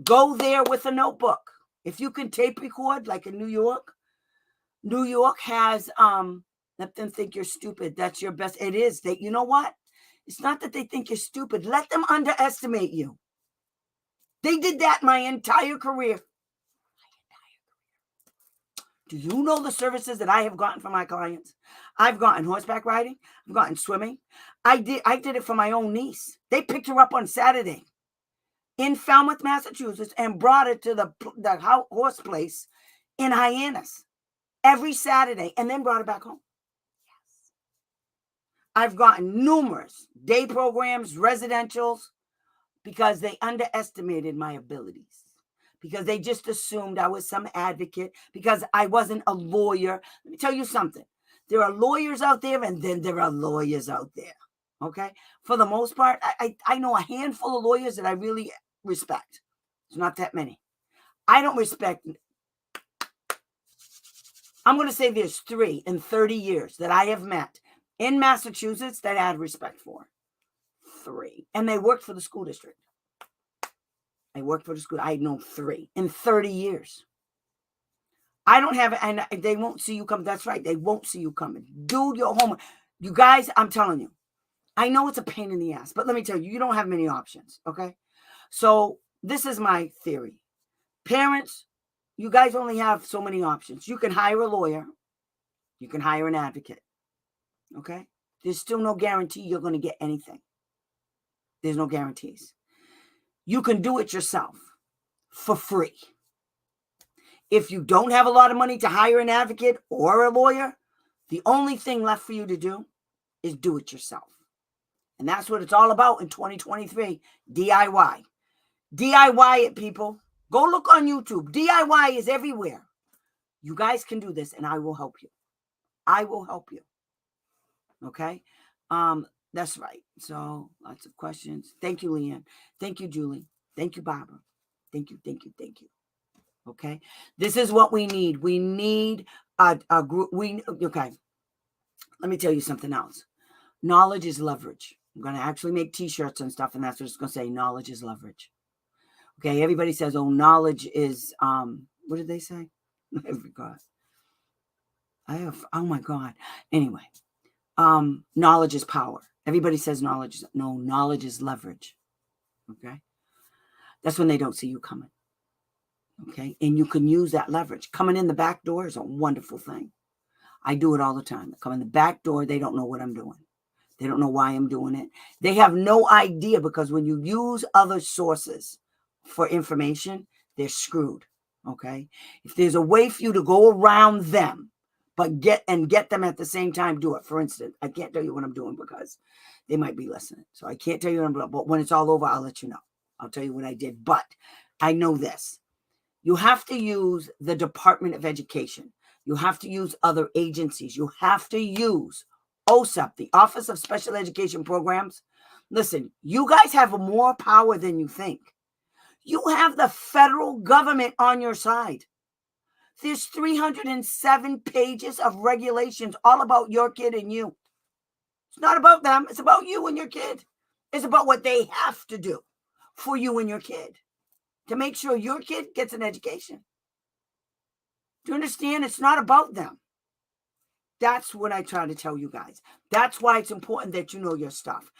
Go there with a notebook. If you can tape record, like in New York has, let them think you're stupid. That's your best. It is. You know what? It's not that they think you're stupid. Let them underestimate you. They did that my entire career. Do you know the services that I have gotten from my clients? I've gotten horseback riding. I've gotten swimming. I did it for my own niece. They picked her up on Saturday in Falmouth, Massachusetts, and brought her to the horse place in Hyannis every Saturday, and then brought her back home. Yes. I've gotten numerous day programs, residentials, because they underestimated my abilities. Because they just assumed I was some advocate, because I wasn't a lawyer. Let me tell you something. There are lawyers out there, and then there are lawyers out there. Okay? For the most part, I know a handful of lawyers that I really respect. It's not that many. I don't respect. I'm going to say there's 3 in 30 years that I have met in Massachusetts that I had respect for. 3. And they worked for the school district. I worked for the school. I know 3 in 30 years. I don't have, and they won't see you coming. That's right. They won't see you coming. Do your homework. You guys, I'm telling you, I know it's a pain in the ass, but let me tell you, you don't have many options. Okay. So this is my theory. Parents, you guys only have so many options. You can hire a lawyer. You can hire an advocate. Okay. There's still no guarantee you're going to get anything. There's no guarantees. You can do it yourself for free. If you don't have a lot of money to hire an advocate or a lawyer, the only thing left for you to do is do it yourself. And that's what it's all about in 2023, DIY. DIY it, people. Go look on YouTube. DIY is everywhere. You guys can do this, and I will help you. I will help you. Okay? That's right. So lots of questions. Thank you, Leanne. Thank you, Julie. Thank you, Barbara. Thank you, thank you, thank you. Okay. This is what we need. We need a group. Okay. Let me tell you something else. Knowledge is leverage. I'm going to actually make t-shirts and stuff, and that's what it's going to say. Knowledge is leverage. Okay. Everybody says, oh, knowledge is, what did they say? I forgot. Oh my God. Anyway, knowledge is power. Everybody says knowledge. No, knowledge is leverage. Okay. That's when they don't see you coming. Okay. And you can use that leverage. Coming in the back door is a wonderful thing. I do it all the time. I come in the back door. They don't know what I'm doing. They don't know why I'm doing it. They have no idea, because when you use other sources for information, they're screwed. Okay. If there's a way for you to go around them, but get them at the same time, do it. For instance, I can't tell you what I'm doing because they might be listening. So I can't tell you what I'm doing. But when it's all over, I'll let you know. I'll tell you what I did. But I know this. You have to use the Department of Education. You have to use other agencies. You have to use OSEP, the Office of Special Education Programs. Listen, you guys have more power than you think. You have the federal government on your side. There's 307 pages of regulations all about your kid and you. It's not about them. It's about you and your kid. It's about what they have to do for you and your kid to make sure your kid gets an education. Do you understand? It's not about them. That's what I try to tell you guys. That's why it's important that you know your stuff.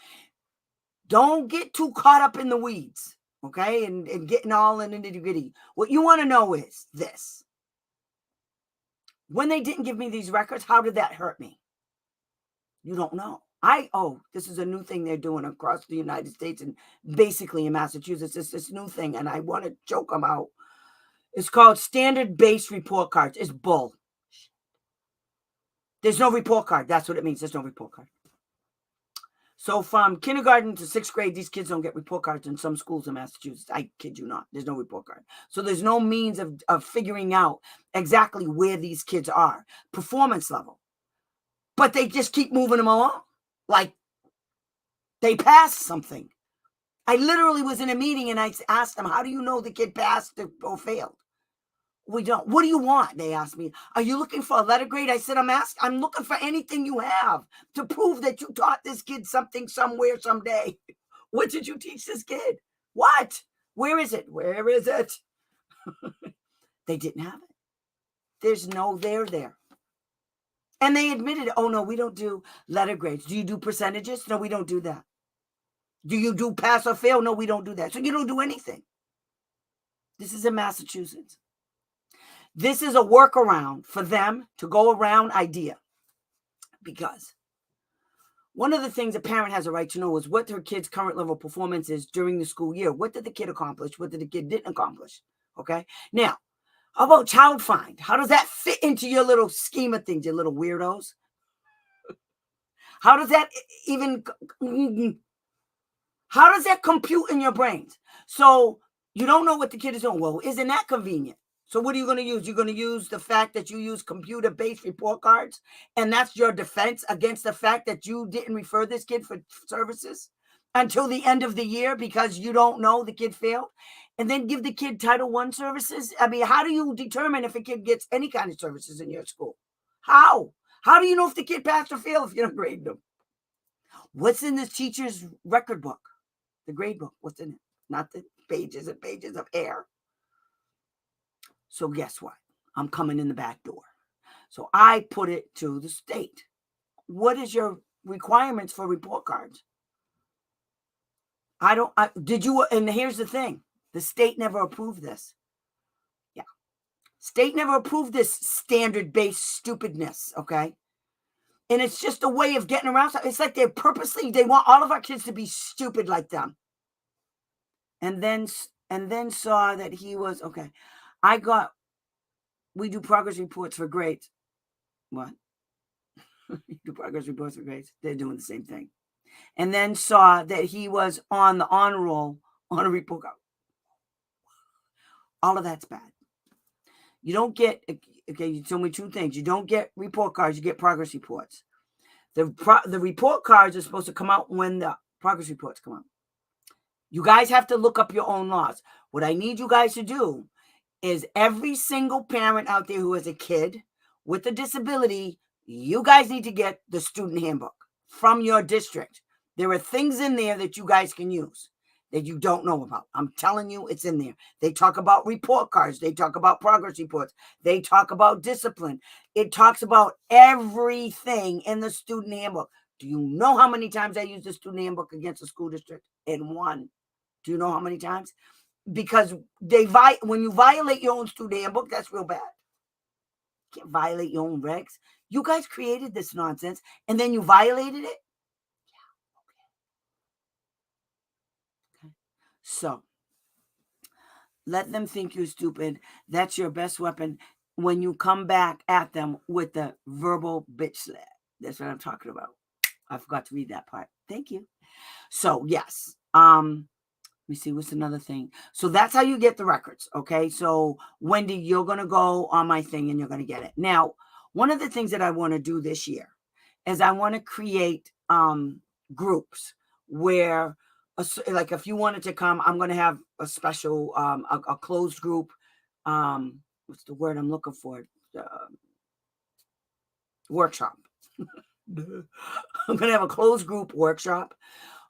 Don't get too caught up in the weeds, okay? And getting all in the nitty-gritty. What you want to know is this. When they didn't give me these records, how did that hurt me? You don't know. This is a new thing they're doing across the United States and basically in Massachusetts. It's this new thing, and I want to choke them out. It's called standard-based report cards. It's bull. There's no report card. That's what it means. There's no report card. So from kindergarten to 6th grade, these kids don't get report cards in some schools in Massachusetts. I kid you not. There's no report card. So there's no means of figuring out exactly where these kids are, performance level. But they just keep moving them along. like they passed something. I literally was in a meeting and I asked them, how do you know the kid passed or failed? We don't. What do you want? They asked me. Are you looking for a letter grade? I said, I'm looking for anything you have to prove that you taught this kid something somewhere someday. What did you teach this kid? What? Where is it? Where is it? They didn't have it. There's no there. And they admitted, oh no, we don't do letter grades. Do you do percentages? No, we don't do that. Do you do pass or fail? No, we don't do that. So you don't do anything. This is in Massachusetts. This is a workaround for them to go around IDEA. Because one of the things a parent has a right to know is what their kid's current level of performance is during the school year. What did the kid accomplish? What did the kid didn't accomplish? Okay. Now, how about child find? How does that fit into your little scheme of things, you little weirdos? How does that even, how does that compute in your brains? So you don't know what the kid is doing. Well, isn't that convenient? So what are you going to use? You're going to use the fact that you use computer-based report cards, and that's your defense against the fact that you didn't refer this kid for services until the end of the year because you don't know the kid failed, and then give the kid Title I services? I mean, how do you determine if a kid gets any kind of services in your school? How? How do you know if the kid passed or failed if you don't grade them? What's in the teacher's record book? The grade book, what's in it? Not the pages and pages of air. So guess what? I'm coming in the back door. So I put it to the state. What is your requirements for report cards? And here's the thing. The state never approved this. Yeah. State never approved this standard-based stupidness, okay? And it's just a way of getting around. It's like they want all of our kids to be stupid like them. And then saw that he was, okay. We do progress reports for grades. What? We do progress reports for grades. They're doing the same thing. And then saw that he was on the honor roll on a report card. All of that's bad. You don't get, okay, you told me two things. You don't get report cards, you get progress reports. The report cards are supposed to come out when the progress reports come out. You guys have to look up your own laws. What I need you guys to do is every single parent out there who has a kid with a disability, you guys need to get the student handbook from your district. There are things in there that you guys can use that you don't know about. I'm telling you, it's in there. They talk about report cards. They talk about progress reports. They talk about discipline. It talks about everything in the student handbook. Do you know how many times I used the student handbook against a school district? In one. Do you know how many times? Because when you violate your own student handbook, that's real bad. You can't violate your own regs. You guys created this nonsense, and then you violated it? Okay. So, let them think you're stupid. That's your best weapon when you come back at them with the verbal bitch slap. That's what I'm talking about. I forgot to read that part. Thank you. So, yes. Let me see, what's another thing? So that's how you get the records, okay? So, Wendy, you're going to go on my thing and you're going to get it. Now, one of the things that I want to do this year is I want to create groups where, like if you wanted to come, I'm going to have a special, a closed group. What's the word I'm looking for? Workshop. I'm going to have a closed group workshop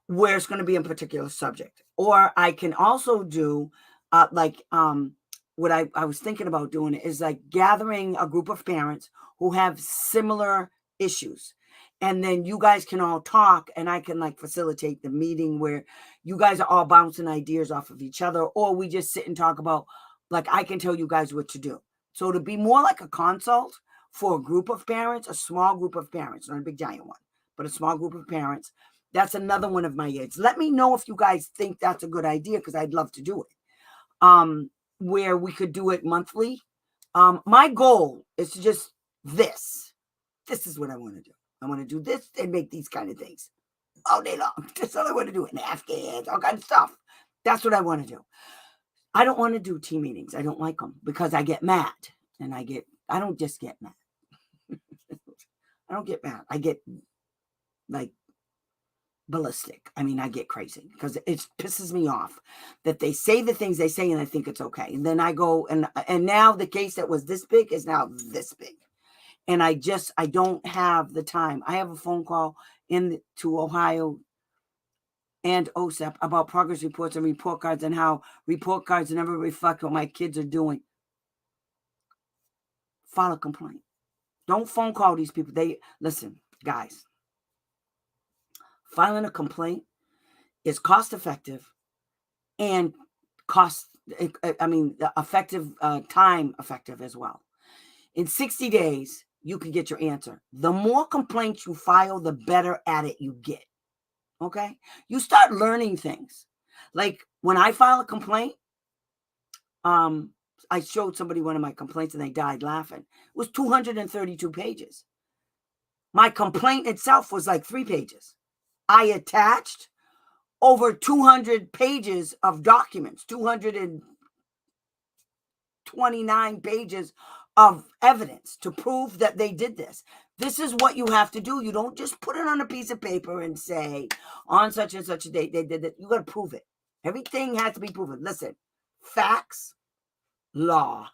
where it's going to be a particular subject. Or I can also do what I was thinking about doing is like gathering a group of parents who have similar issues. And then you guys can all talk and I can like facilitate the meeting where you guys are all bouncing ideas off of each other, or we just sit and talk about, like, I can tell you guys what to do. So to be more like a consult for a group of parents, a small group of parents, not a big giant one, but a small group of parents. That's another one of my aids. Let me know if you guys think that's a good idea, because I'd love to do it. Where we could do it monthly. My goal is to just this. This is what I want to do. I want to do this and make these kind of things all day long. That's all I want to do. And Afghans, all kinds of stuff. That's what I want to do. I don't want to do team meetings. I don't like them because I get mad. And I don't just get mad. I don't get mad. I get like ballistic. I mean, I get crazy because it pisses me off that they say the things they say and I think it's okay. And then I go and now the case that was this big is now this big. And I don't have the time. I have a phone call to Ohio and OSEP about progress reports and report cards and how report cards never reflect what my kids are doing. File a complaint. Don't phone call these people. Listen, guys. Filing a complaint is cost effective and effective, time effective as well. In 60 days, you can get your answer. The more complaints you file, the better at it you get. Okay? You start learning things. Like when I file a complaint, I showed somebody one of my complaints and they died laughing. It was 232 pages. My complaint itself was like 3 pages. I attached over 200 pages of documents, 229 pages of evidence to prove that they did this. This is what you have to do. You don't just put it on a piece of paper and say, on such and such a date, they did it. You got to prove it. Everything has to be proven. Listen, facts, law,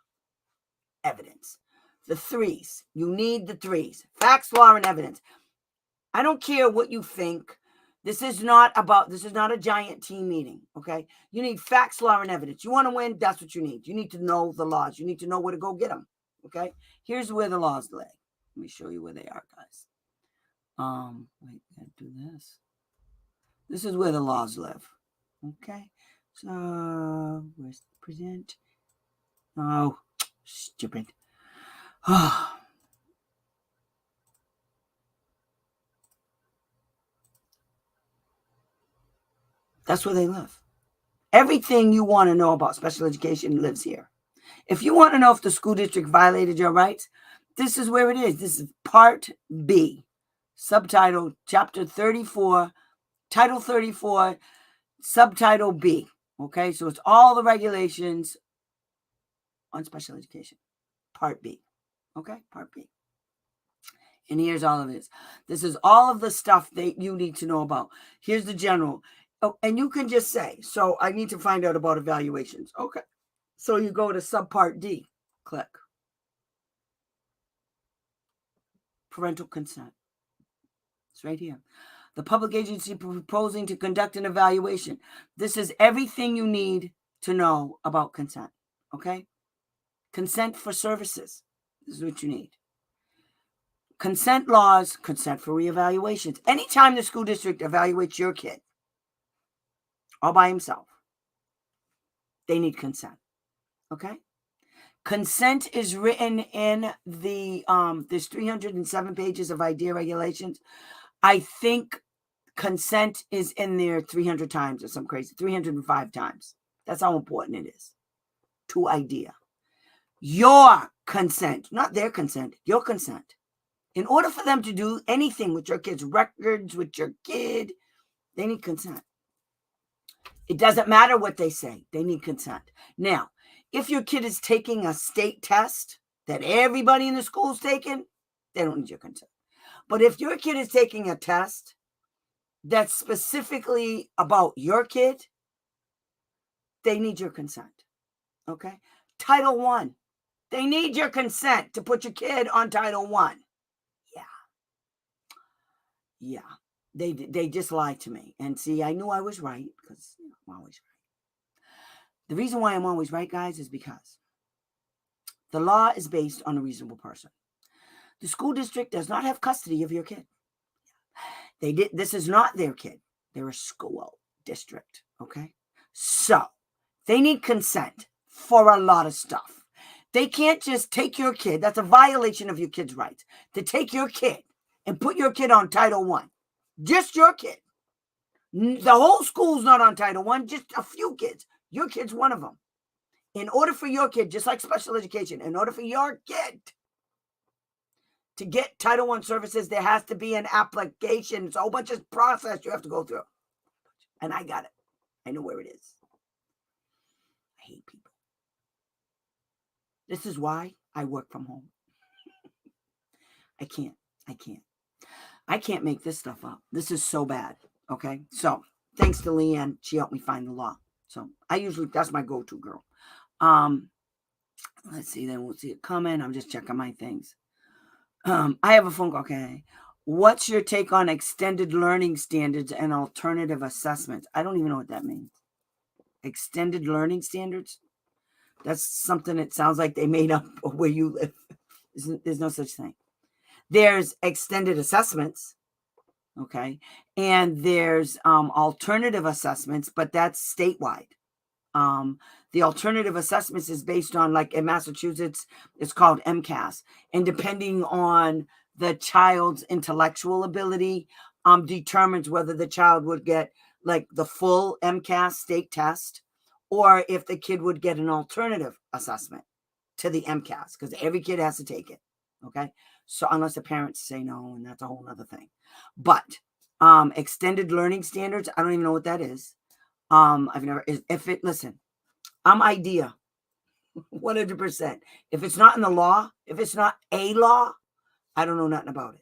evidence. The 3s. You need the 3s. Facts, law, and evidence. I don't care what you think. This is not a giant team meeting, okay? You need facts, law, and evidence. You want to win, that's what you need. You need to know the laws. You need to know where to go get them, okay? Here's where the laws lay. Let me show you where they are, guys. Wait, I do this. This is where the laws live, okay? So, where's the present? Oh, stupid. That's where they live. Everything you want to know about special education lives here. If you want to know if the school district violated your rights, this is where it is. This is Part B, subtitle Chapter 34, Title 34, Subtitle B. Okay, so it's all the regulations on special education. Part B. Okay, Part B. And here's all of this. This is all of the stuff that you need to know about. Here's the general. Oh, and you can just say, so I need to find out about evaluations. Okay. So you go to subpart D. Click. Parental consent. It's right here. The public agency proposing to conduct an evaluation. This is everything you need to know about consent. Okay? Consent for services. This is what you need. Consent laws, consent for reevaluations. Anytime the school district evaluates your kid all by himself, they need consent. Okay? Consent is written in the, there's 307 pages of IDEA regulations. I think consent is in there 300 times or some crazy, 305 times. That's how important it is to IDEA. Your consent, not their consent, your consent. In order for them to do anything with your kid's records, with your kid, they need consent. It doesn't matter what they say. They need consent. Now, if your kid is taking a state test that everybody in the school is taking, they don't need your consent. But if your kid is taking a test that's specifically about your kid, they need your consent. Okay? Title I. They need your consent to put your kid on Title I. Yeah. They just lied to me. And see, I knew I was right because I'm always right. The reason why I'm always right, guys, is because the law is based on a reasonable person. The school district does not have custody of your kid. This is not their kid. They're a school district, okay? So they need consent for a lot of stuff. They can't just take your kid. That's a violation of your kid's rights. To take your kid and put your kid on Title I. Just your kid. The whole school's not on Title I, just a few kids. Your kid's one of them. In order for your kid, just like special education, in order for your kid to get Title I services, there has to be an application. It's a whole bunch of process you have to go through. And I got it. I know where it is. I hate people. This is why I work from home. I can't make this stuff up. This is so bad. Okay. So thanks to Leanne, she helped me find the law. So that's my go-to girl. Let's see, then we'll see it coming. I'm just checking my things. I have a phone call. Okay. What's your take on extended learning standards and alternative assessments? I don't even know what that means. Extended learning standards? That's something that sounds like they made up where you live. There's no such thing. There's extended assessments. Okay. And there's alternative assessments, but that's statewide. The alternative assessments is based on, like in Massachusetts, it's called MCAS. And depending on the child's intellectual ability, determines whether the child would get like the full MCAS state test, or if the kid would get an alternative assessment to the MCAS, because every kid has to take it. Okay. So unless the parents say no, and that's a whole other thing. But extended learning standards, I don't even know what that is. Listen, I'm IDEA 100%. If it's not in the law, if it's not a law, I don't know nothing about it.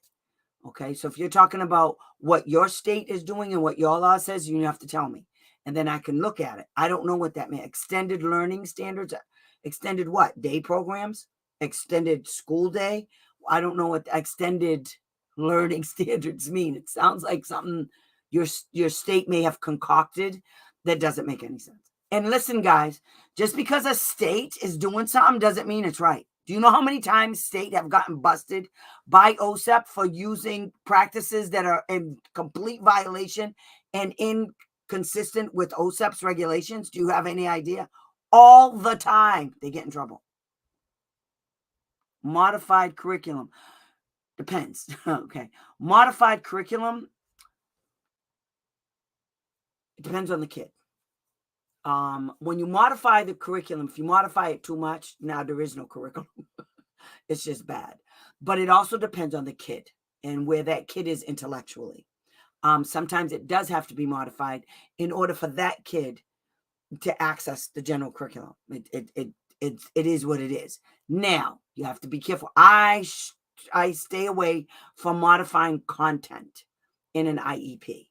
Okay. So if you're talking about what your state is doing and what your law says, you have to tell me. And then I can look at it. I don't know what that means. Extended learning standards, extended what? Day programs, extended school day. I don't know what extended learning standards mean. It sounds like something your state may have concocted that doesn't make any sense. And listen, guys, just because a state is doing something doesn't mean it's right. Do you know how many times state have gotten busted by OSEP for using practices that are in complete violation and inconsistent with OSEP's regulations? Do you have any idea? All the time they get in trouble. Modified curriculum. Depends. Okay. Modified curriculum. It depends on the kid. When you modify the curriculum, if you modify it too much, now there is no curriculum. It's just bad. But it also depends on the kid and where that kid is intellectually. Sometimes it does have to be modified in order for that kid to access the general curriculum. It is what it is. Now, you have to be careful. I stay away from modifying content in an IEP.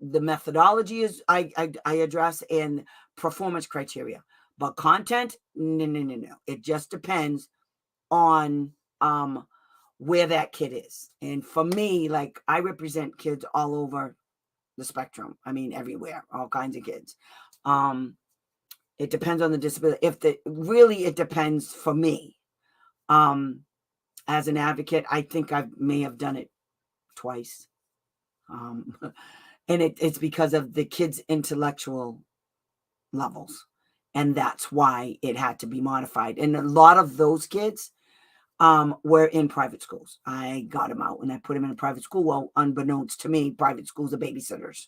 The methodology is I address, and performance criteria, but content, no. It just depends on where that kid is. And for me, like, I represent kids all over the spectrum. I mean, everywhere, all kinds of kids. It depends on the disability. It depends for me. As an advocate, I think I may have done it twice. And it's because of the kids' intellectual levels. And that's why it had to be modified. And a lot of those kids were in private schools. I got them out and I put them in a private school. Well, unbeknownst to me, private schools are babysitters.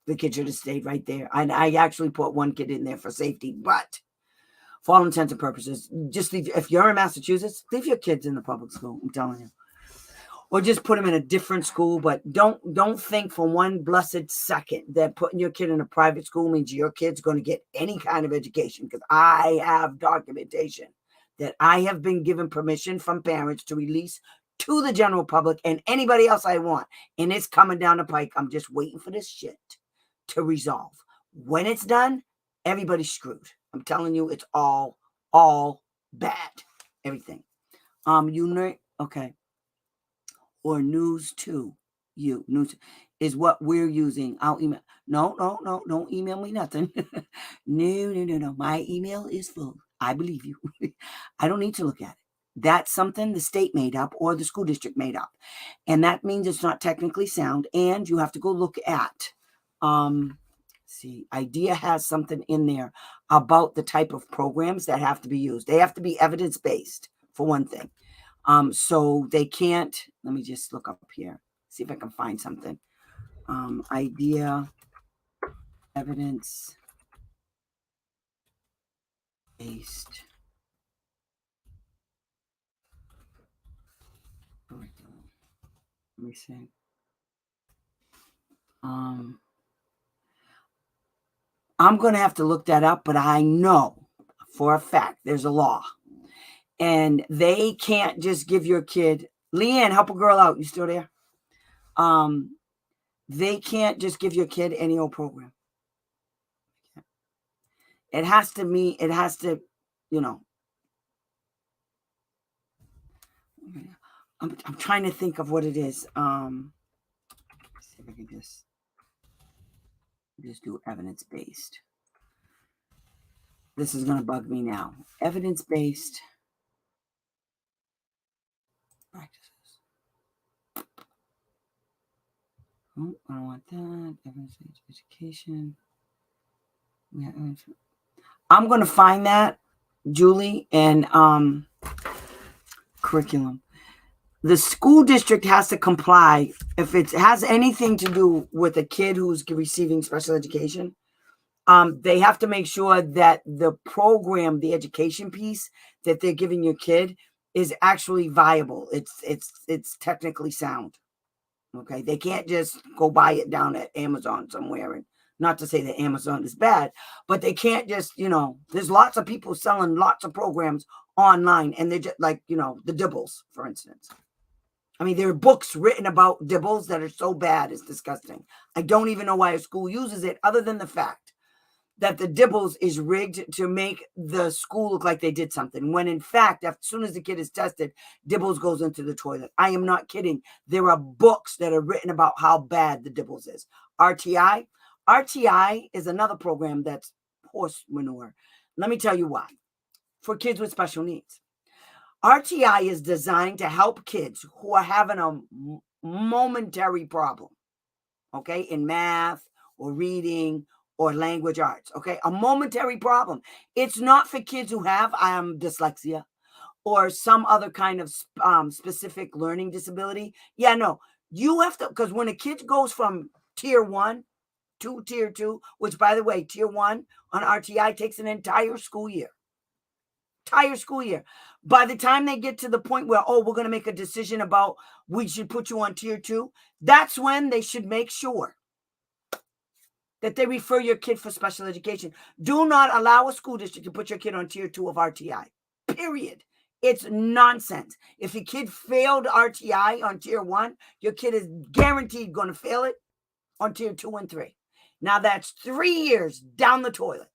The kid should have stayed right there. And I actually put one kid in there for safety. But for all intents and purposes, just leave. If you're in Massachusetts, leave your kids in the public school. I'm telling you. Or just put them in a different school, but don't think for one blessed second that putting your kid in a private school means your kid's going to get any kind of education, because I have documentation that I have been given permission from parents to release to the general public and anybody else I want. And it's coming down the pike. I'm just waiting for this shit to resolve. When it's done, everybody's screwed. I'm telling you, it's all bad. Everything. Okay. Or news to you. News is what we're using. I'll email. No, don't email me nothing. No. My email is full. I believe you. I don't need to look at it. That's something the state made up or the school district made up. And that means it's not technically sound. And you have to go look at, IDEA has something in there about the type of programs that have to be used. They have to be evidence-based, for one thing. So they can't, let me just look up here, see if I can find something. IDEA evidence-based. Let me see. I'm going to have to look that up, but I know for a fact there's a law. And they can't just give your kid, Leanne, help a girl out. You still there? They can't just give your kid any old program. It has to, you know, I'm trying to think of what it is. Let's see if I can just do evidence-based. This is going to bug me now. Evidence-based practices. Oh, I don't want that. Evidence-based education. I'm going to find that, Julie, and curriculum. The school district has to comply if it has anything to do with a kid who's receiving special education. They have to make sure that the program, the education piece that they're giving your kid, is actually viable. It's technically sound. Okay, they can't just go buy it down at Amazon somewhere. And not to say that Amazon is bad, but they can't just, there's lots of people selling lots of programs online, and they're just like, the Dibbles, for instance. I mean, there are books written about Dibbles that are so bad, it's disgusting. I don't even know why a school uses it, other than the fact that the Dibbles is rigged to make the school look like they did something, when in fact, as soon as the kid is tested, Dibbles goes into the toilet. I am not kidding. There are books that are written about how bad the Dibbles is. RTI is another program that's horse manure. Let me tell you why. For kids with special needs. RTI is designed to help kids who are having a momentary problem, okay, in math or reading or language arts, okay? A momentary problem. It's not for kids who have dyslexia or some other kind of specific learning disability. Yeah, no. You have to, because when a kid goes from tier 1 to tier 2, which, by the way, tier 1 on RTI takes an entire school year. By the time they get to the point where, we're going to make a decision about we should put you on tier 2, that's when they should make sure that they refer your kid for special education. Do not allow a school district to put your kid on tier 2 of RTI, period. It's nonsense. If your kid failed RTI on tier 1, your kid is guaranteed going to fail it on tier 2 and 3. Now that's 3 years down the toilet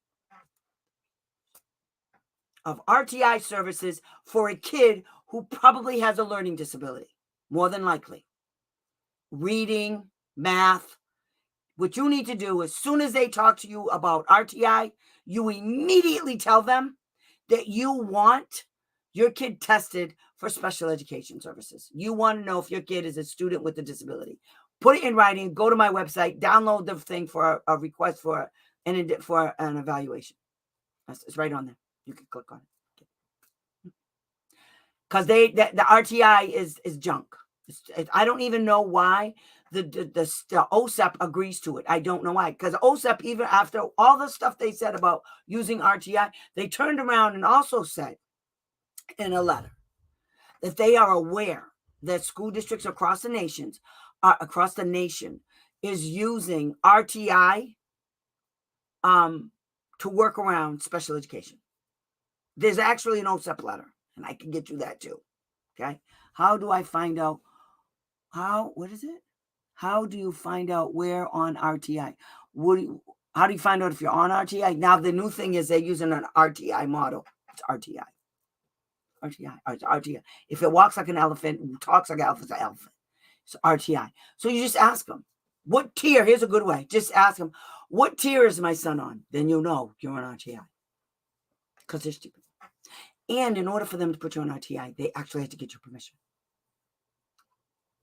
of RTI services for a kid who probably has a learning disability, more than likely. Reading, math. What you need to do, as soon as they talk to you about RTI, you immediately tell them that you want your kid tested for special education services. You want to know if your kid is a student with a disability. Put it in writing, go to my website, download the thing for a request for an evaluation. It's right on there. You can click on it. Because the RTI is junk. I don't even know why the OSEP agrees to it. I don't know why. Because OSEP, even after all the stuff they said about using RTI, they turned around and also said in a letter that they are aware that school districts across the nation is using RTI to work around special education. There's actually an OSEP letter, and I can get you that too. Okay. How do I find out? What is it? How do you find out where on RTI? How do you find out if you're on RTI? Now, the new thing is they're using an RTI model. It's RTI. RTI. If it walks like an elephant, talks like an elephant, it's an elephant. It's RTI. So you just ask them, what tier? Here's a good way. Just ask them, what tier is my son on? Then you'll know you're on RTI. Because they're stupid. And in order for them to put you on RTI, they actually have to get your permission.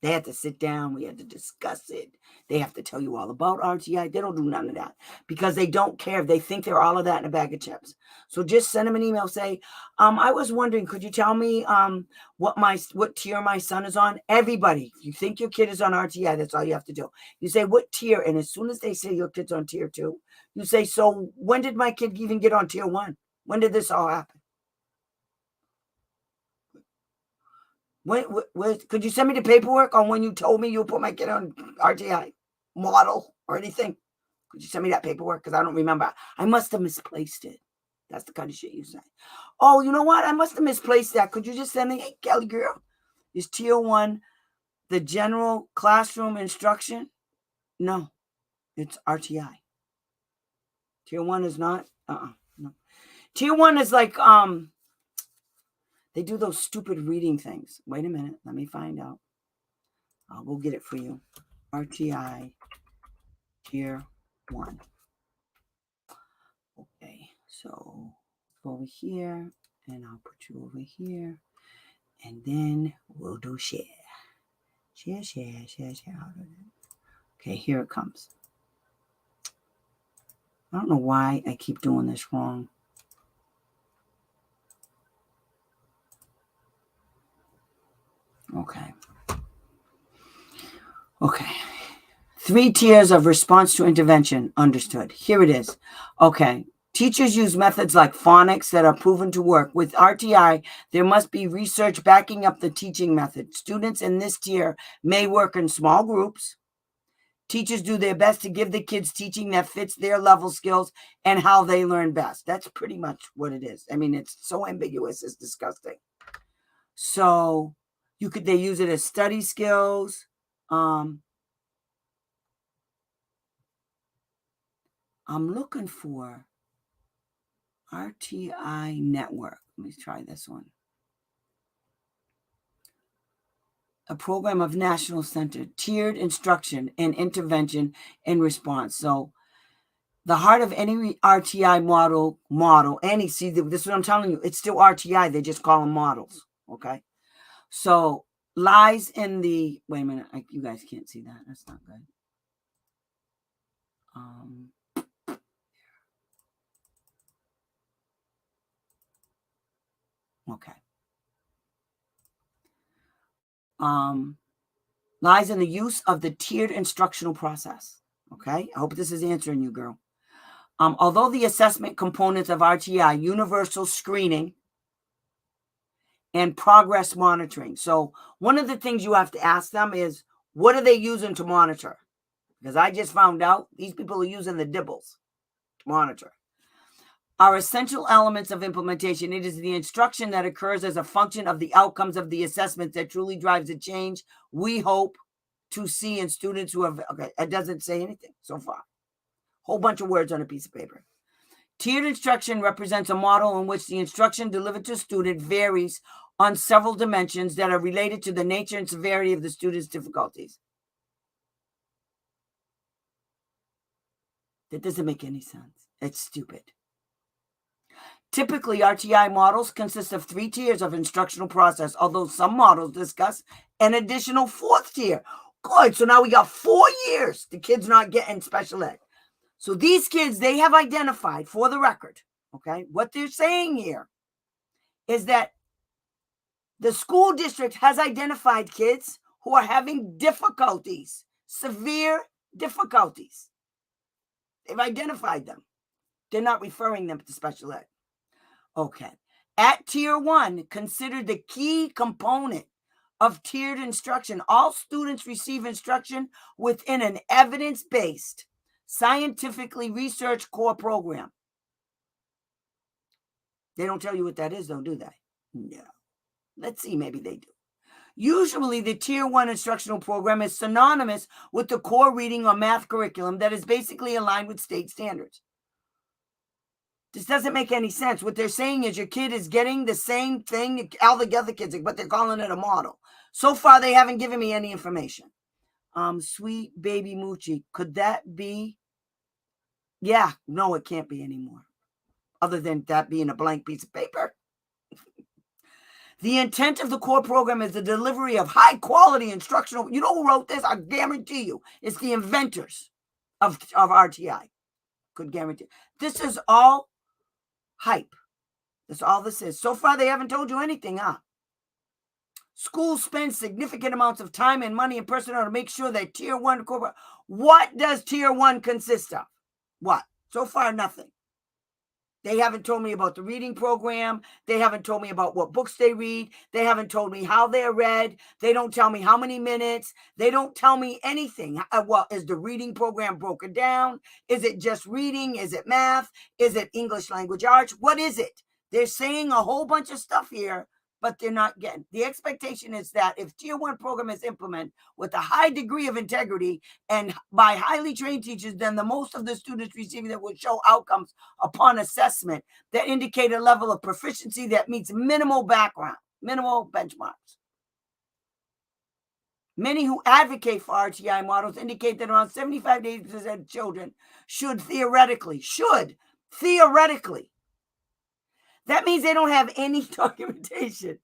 They had to sit down. We had to discuss it. They have to tell you all about RTI. They don't do none of that because they don't care. They think they're all of that in a bag of chips. So just send them an email. Say, I was wondering, could you tell me what tier my son is on? Everybody, if you think your kid is on RTI, that's all you have to do. You say, what tier? And as soon as they say your kid's on tier 2, you say, so when did my kid even get on tier 1? When did this all happen? Could you send me the paperwork on when you told me you put my kid on RTI model or anything? Could you send me that paperwork? Because I don't remember. I must have misplaced it. That's the kind of shit you say. Oh, you know what? I must have misplaced that. Could you just send me, hey, Kelly girl, is tier 1 the general classroom instruction? No, it's RTI. Tier 1 is not. No. Tier 1 is like they do those stupid reading things. Wait a minute, let me find out. I'll go get it for you. RTI Tier 1. Okay, so over here, and I'll put you over here, and then we'll do share. Share. Okay, here it comes. I don't know why I keep doing this wrong. Okay. 3 tiers of response to intervention. Understood. Here it is. Okay. Teachers use methods like phonics that are proven to work. With RTI, there must be research backing up the teaching method. Students in this tier may work in small groups. Teachers do their best to give the kids teaching that fits their level skills and how they learn best. That's pretty much what it is. I mean, it's so ambiguous, it's disgusting. So they use it as study skills. I'm looking for RTI network. Let me try this one. A program of national center, tiered instruction and intervention and response. So the heart of any RTI model, see, this is what I'm telling you. It's still RTI. They just call them models. Okay. So lies in the, wait a minute. You guys can't see that. That's not good. Okay. Lies in the use of the tiered instructional process. Okay. I hope this is answering you, girl. Although the assessment components of RTI, universal screening and progress monitoring. So one of the things you have to ask them is, what are they using to monitor? Because I just found out these people are using the dibbles to monitor. Are essential elements of implementation. It is the instruction that occurs as a function of the outcomes of the assessment that truly drives the change we hope to see in students who have, okay, it doesn't say anything so far. Whole bunch of words on a piece of paper. Tiered instruction represents a model in which the instruction delivered to a student varies on several dimensions that are related to the nature and severity of the student's difficulties. That doesn't make any sense. It's stupid. Typically, RTI models consist of 3 tiers of instructional process, although some models discuss an additional 4th tier. Good, so now we got 4 years the kid's not getting special ed. So these kids, they have identified, for the record, okay, what they're saying here is that the school district has identified kids who are having difficulties, severe difficulties. They've identified them. They're not referring them to special ed. Okay. At tier 1, consider the key component of tiered instruction. All students receive instruction within an evidence-based, scientifically researched core program. They don't tell you what that is, though, do they? No. Let's see, maybe they do. Usually, the Tier 1 instructional program is synonymous with the core reading or math curriculum that is basically aligned with state standards. This doesn't make any sense. What they're saying is your kid is getting the same thing all the other kids, but they're calling it a model. So far, they haven't given me any information. Sweet baby Moochie, could that be? Yeah, no, it can't be anymore. Other than that being a blank piece of paper. The intent of the core program is the delivery of high-quality instructional. You know who wrote this? I guarantee you. It's the inventors of RTI. Could guarantee. This is all hype. That's all this is. So far, they haven't told you anything, huh? Schools spend significant amounts of time and money and personnel to make sure that Tier 1 core. What does Tier 1 consist of? What? So far, nothing. They haven't told me about the reading program. They haven't told me about what books they read. They haven't told me how they're read. They don't tell me how many minutes. They don't tell me anything. Well, is the reading program broken down? Is it just reading? Is it math? Is it English language arts? What is it? They're saying a whole bunch of stuff here but they're not getting. The expectation is that if tier 1 program is implemented with a high degree of integrity and by highly trained teachers, then the most of the students receiving that will show outcomes upon assessment that indicate a level of proficiency that meets minimal benchmarks. Many who advocate for RTI models indicate that around 75 to 80% of children should theoretically. That means they don't have any documentation.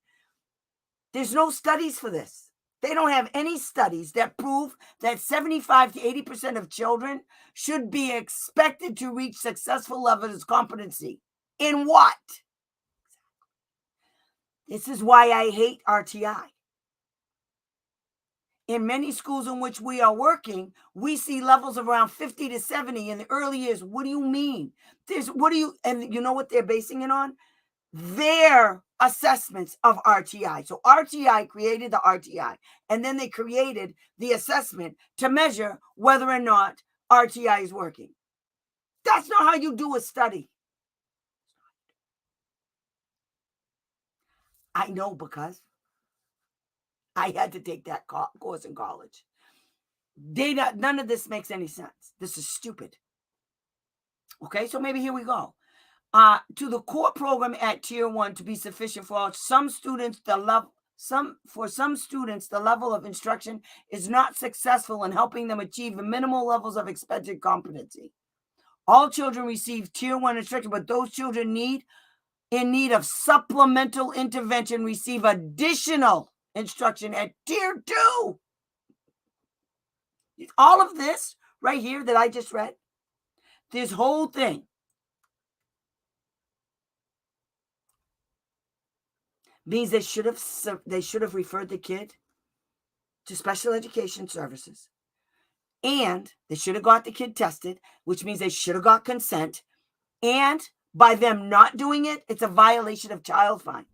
There's no studies for this. They don't have any studies that prove that 75 to 80% of children should be expected to reach successful levels of competency. In what? This is why I hate RTI. In many schools in which we are working, we see levels of around 50 to 70 in the early years. What do you mean? And you know what they're basing it on? Their assessments of RTI. So RTI created the RTI, and then they created the assessment to measure whether or not RTI is working. That's not how you do a study. I know, because I had to take that course in college. None of this makes any sense. This is stupid. Okay, so maybe here we go. To the core program at tier 1 to be sufficient for some students, the level of instruction is not successful in helping them achieve the minimal levels of expected competency. All children receive tier 1 instruction, but those children in need of supplemental intervention receive additional instruction at tier 2. All of this right here that I just read, this whole thing means they should have referred the kid to special education services, and they should have got the kid tested, which means they should have got consent, and by them not doing it, it's a violation of child find.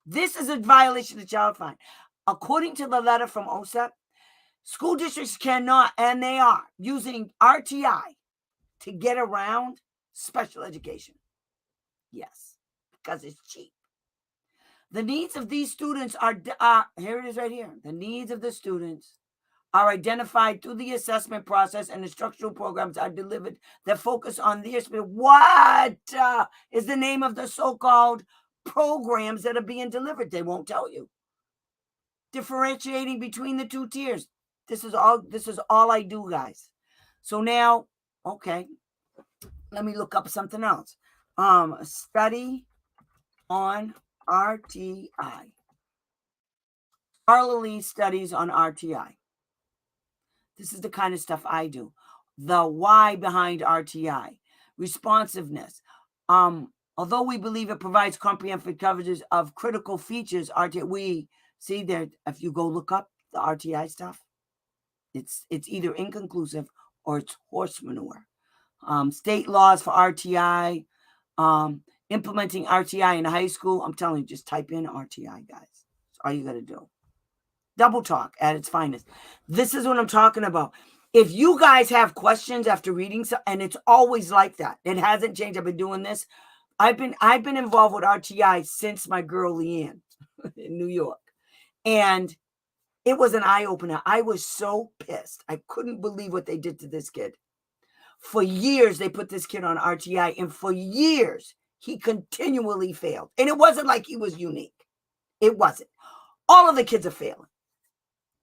This is a violation of child find. According to the letter from OSEP, school districts cannot, and they are using RTI to get around special education. Yes, because it's cheap. The needs of these students are here it is right here. The needs of the students are identified through the assessment process, and instructional programs are delivered that focus on their spirit. What is the name of the so-called programs that are being delivered? They won't tell you. Differentiating between the two tiers. This is all I do, guys. So now, okay, let me look up something else. Study on RTI. Scholarly studies on RTI. This is the kind of stuff I do. The why behind RTI. Responsiveness. Although we believe it provides comprehensive coverages of critical features, RTI, we see that if you go look up the RTI stuff, it's either inconclusive or it's horse manure. State laws for RTI, implementing RTI in high school. I'm telling you, just type in RTI, guys. That's all you got to do. Double talk at its finest. This is what I'm talking about. If you guys have questions after reading, and it's always like that, it hasn't changed. I've been doing this. I've been involved with RTI since my girl Leanne in New York, and it was an eye-opener. I was so pissed. I couldn't believe what they did to this kid. For years, they put this kid on RTI, and for years, he continually failed. And it wasn't like he was unique. It wasn't. All of the kids are failing.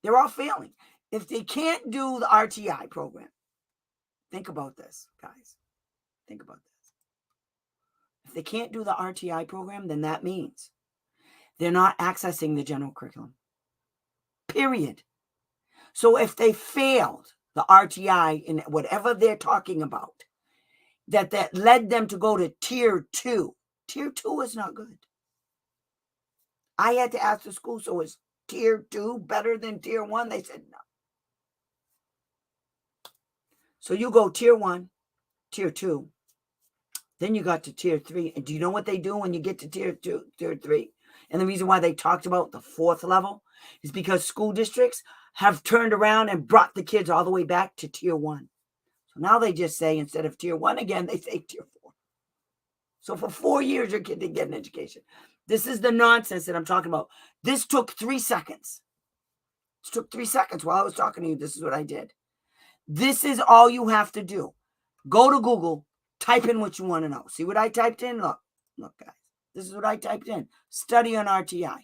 They're all failing. If they can't do the RTI program, think about this, guys. Think about this. If they can't do the RTI program, then that means they're not accessing the general curriculum. Period. So if they failed the RTI in whatever they're talking about, that led them to go to tier 2. Tier 2 is not good. I had to ask the school, so is tier 2 better than tier 1? They said no. So you go tier 1, tier 2, then you got to tier 3. And do you know what they do when you get to tier 2, tier 3? And the reason why they talked about the 4th level is because school districts have turned around and brought the kids all the way back to tier 1. So now they just say, instead of tier 1 again, they say tier 4. So for 4 years, your kid didn't get an education. This is the nonsense that I'm talking about. This took 3 seconds. It took 3 seconds while I was talking to you. This is what I did. This is all you have to do. Go to Google, type in what you want to know. See what I typed in? Look, guys. This is what I typed in. Study on RTI.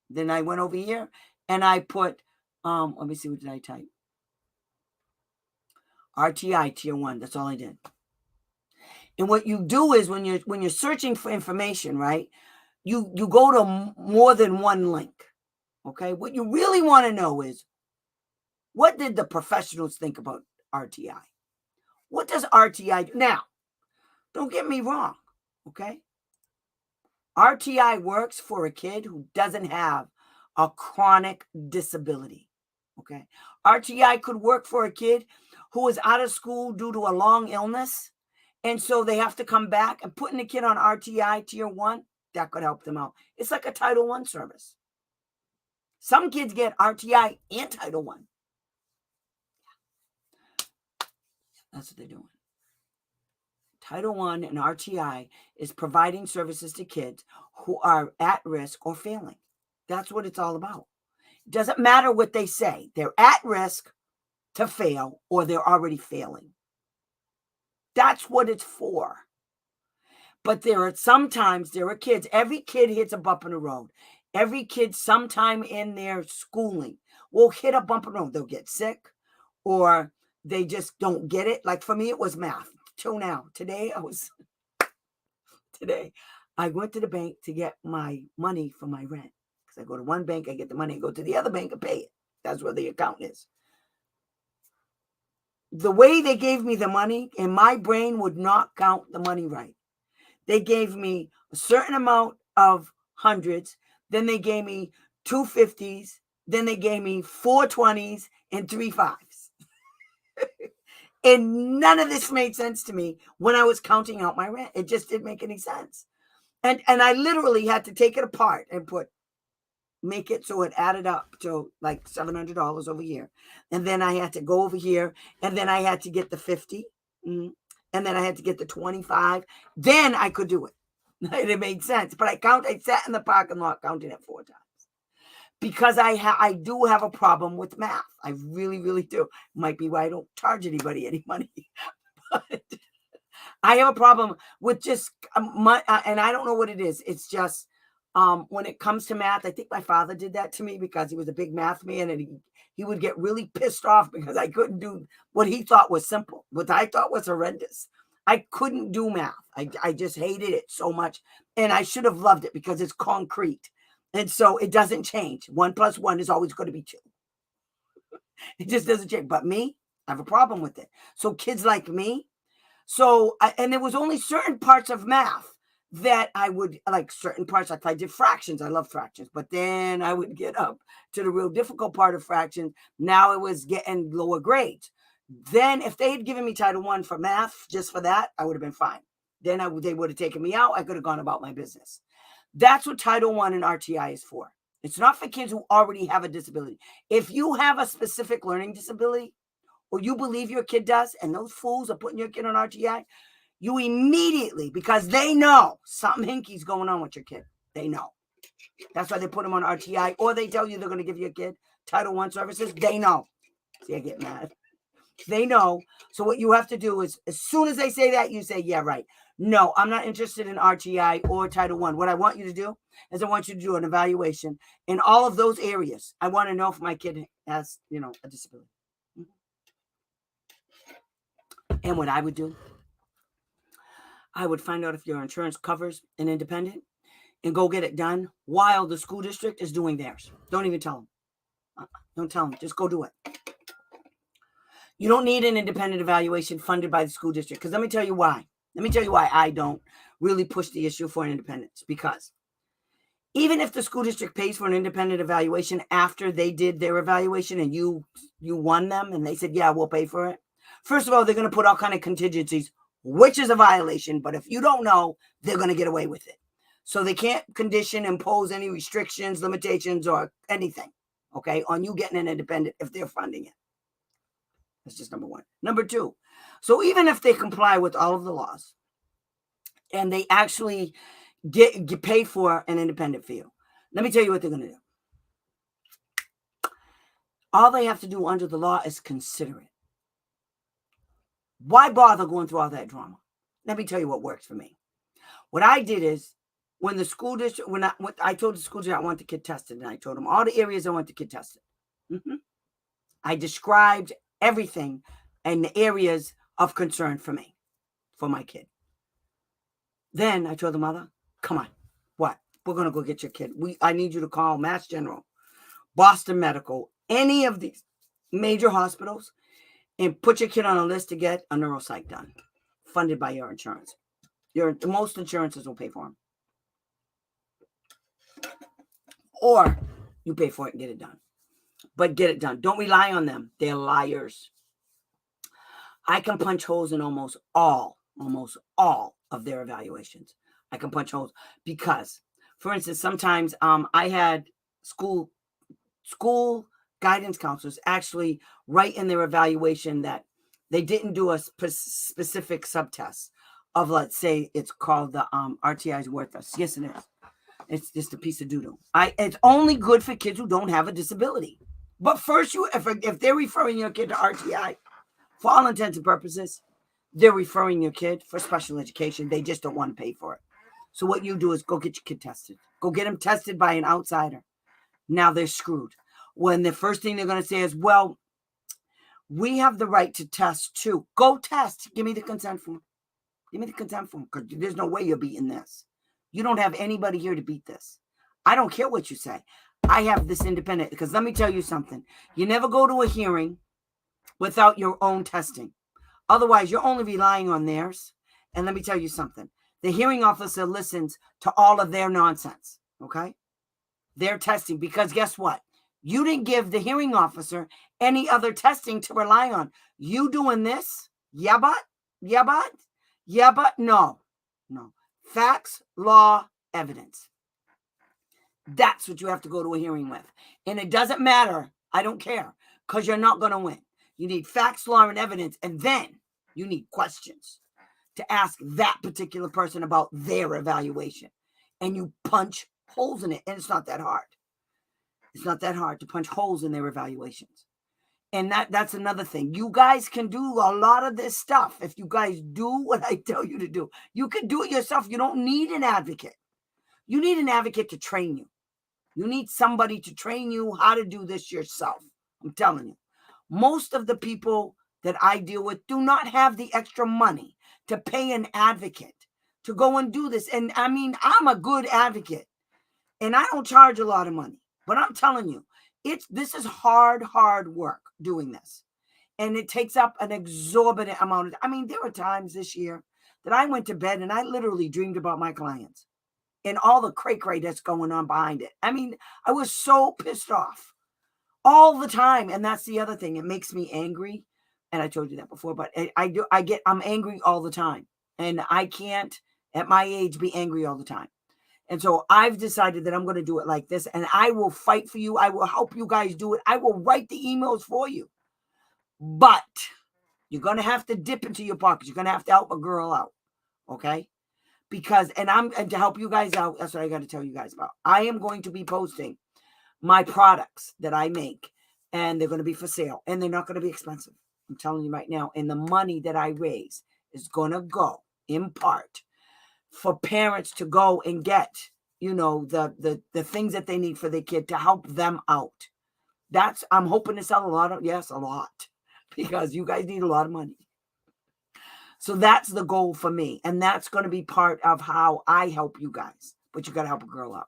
Then I went over here and I put, let me see, what did I type? RTI Tier 1. That's all I did. And what you do is when you're searching for information, right, you go to more than one link. Okay? What you really want to know is, what did the professionals think about RTI? What does RTI do? Now, don't get me wrong, okay? RTI works for a kid who doesn't have a chronic disability, okay? RTI could work for a kid who is out of school due to a long illness, and so they have to come back, and putting a kid on RTI Tier 1, that could help them out. It's like a Title I service. Some kids get RTI and Title I. That's what they're doing. Title I and RTI is providing services to kids who are at risk or failing. That's what it's all about. It doesn't matter what they say. They're at risk to fail or they're already failing. That's what it's for. But sometimes there are kids, every kid hits a bump in the road. Every kid sometime in their schooling will hit a bump in the road. They'll get sick or they just don't get it. Like for me, it was math. Till now. Today, I went to the bank to get my money for my rent. Because I go to one bank, I get the money, I go to the other bank and pay it. That's where the account is. The way they gave me the money, in my brain would not count the money right. They gave me a certain amount of hundreds, then they gave me 2 50s, then they gave me 4 20s and 3 5s. And none of this made sense to me when I was counting out my rent. It just didn't make any sense. And I literally had to take it apart and make it so it added up to like $700 over here. And then I had to go over here, and then I had to get the 50, and then I had to get the 25. Then I could do it. It made sense. But I sat in the parking lot counting it 4 times. Because I do have a problem with math. I really, really do. Might be why I don't charge anybody any money. But I have a problem with just and I don't know what it is. It's just when it comes to math, I think my father did that to me because he was a big math man, and he would get really pissed off because I couldn't do what he thought was simple, what I thought was horrendous. I couldn't do math. I just hated it so much, and I should have loved it because it's concrete. And so it doesn't change. 1 + 1 is always going to be 2. It just doesn't change. But me, I have a problem with it. So kids like me. And there was only certain parts of math that I would like, certain parts. Like I did fractions. I love fractions. But then I would get up to the real difficult part of fractions. Now it was getting lower grades. Then if they had given me Title I for math, just for that, I would have been fine. Then they would have taken me out. I could have gone about my business. That's what Title I and RTI is for. It's not for kids who already have a disability. If you have a specific learning disability, or you believe your kid does, and those fools are putting your kid on RTI, you immediately, because they know something hinky's going on with your kid. They know. That's why they put them on RTI, or they tell you they're going to give your kid Title I services. They know. See, I get mad. They know. So what you have to do is, as soon as they say that, you say, yeah, right. No, I'm not interested in RTI or Title I. What I want you to do is I want you to do an evaluation in all of those areas. I want to know if my kid has, a disability. And what I would do, I would find out if your insurance covers an independent and go get it done while the school district is doing theirs. Don't even tell them. Don't tell them. Just go do it. You don't need an independent evaluation funded by the school district. Because let me tell you why. Let me tell you why I don't really push the issue for independence. Because even if the school district pays for an independent evaluation after they did their evaluation and you won them and they said, yeah, we'll pay for it. First of all, they're going to put all kinds of contingencies, which is a violation. But if you don't know, they're going to get away with it. So they can't impose any restrictions, limitations, or anything, okay, on you getting an independent if they're funding it. That's just number one. Number two, so even if they comply with all of the laws and they actually get pay for an independent fee. Let me tell you what they're going to do. All they have to do under the law is consider it. Why bother going through all that drama? Let me tell you what works for me. What I did is, when the school district, when I told the school district I want the kid tested, and I told them all the areas I want the kid tested. I described everything and the areas of concern for me, for my kid. Then I told the mother, come on, what? We're going to go get your kid. I need you to call Mass General, Boston Medical, any of these major hospitals, and put your kid on a list to get a neuropsych done, funded by your insurance. Most insurances will pay for them. Or you pay for it and get it done. But get it done. Don't rely on them. They're liars. I can punch holes in almost all of their evaluations. I can punch holes because, for instance, sometimes I had school guidance counselors actually write in their evaluation that they didn't do a specific subtest of, let's say, it's called the RTI's worthless. Yes, it is. It's just a piece of doo-doo. It's only good for kids who don't have a disability. But first, if they're referring your kid to RTI, for all intents and purposes, they're referring your kid for special education. They just don't want to pay for it. So what you do is go get your kid tested. Go get them tested by an outsider. Now they're screwed. When the first thing they're going to say is, well, we have the right to test too. Go test. Give me the consent form. Give me the consent form, because there's no way you're beating this. You don't have anybody here to beat this. I don't care what you say. I have this independent, because let me tell you something. You never go to a hearing without your own testing. Otherwise, you're only relying on theirs. And let me tell you something. The hearing officer listens to all of their nonsense, okay? They're testing, because guess what? You didn't give the hearing officer any other testing to rely on. You doing this? Yeah, but no. Facts, law, evidence. That's what you have to go to a hearing with. And it doesn't matter. I don't care, because you're not going to win. You need facts, law, and evidence. And then you need questions to ask that particular person about their evaluation. And you punch holes in it. And it's not that hard. It's not that hard to punch holes in their evaluations. And that's another thing. You guys can do a lot of this stuff. If you guys do what I tell you to do, you can do it yourself. You don't need an advocate. You need an advocate to train you. You need somebody to train you how to do this yourself. I'm telling you. Most of the people that I deal with do not have the extra money to pay an advocate to go and do this. And I mean, I'm a good advocate and I don't charge a lot of money, but I'm telling you, this is hard work doing this. And it takes up an exorbitant amount of, there were times this year that I went to bed and I literally dreamed about my clients and all the cray-cray that's going on behind it. I was so pissed off all the time. And that's the other thing. It makes me angry. And I told you that before, but I'm angry all the time. And I can't, at my age, be angry all the time. And so I've decided that I'm going to do it like this. And I will fight for you. I will help you guys do it. I will write the emails for you. But you're going to have to dip into your pockets. You're going to have to help a girl out. Okay? And to help you guys out, that's what I got to tell you guys about. I am going to be posting my products that I make, and they're going to be for sale, and they're not going to be expensive. I'm telling you right now. And the money that I raise is going to go in part for parents to go and get, the things that they need for their kid to help them out. I'm hoping to sell a lot, because you guys need a lot of money. So that's the goal for me. And that's going to be part of how I help you guys. But you got to help a girl out.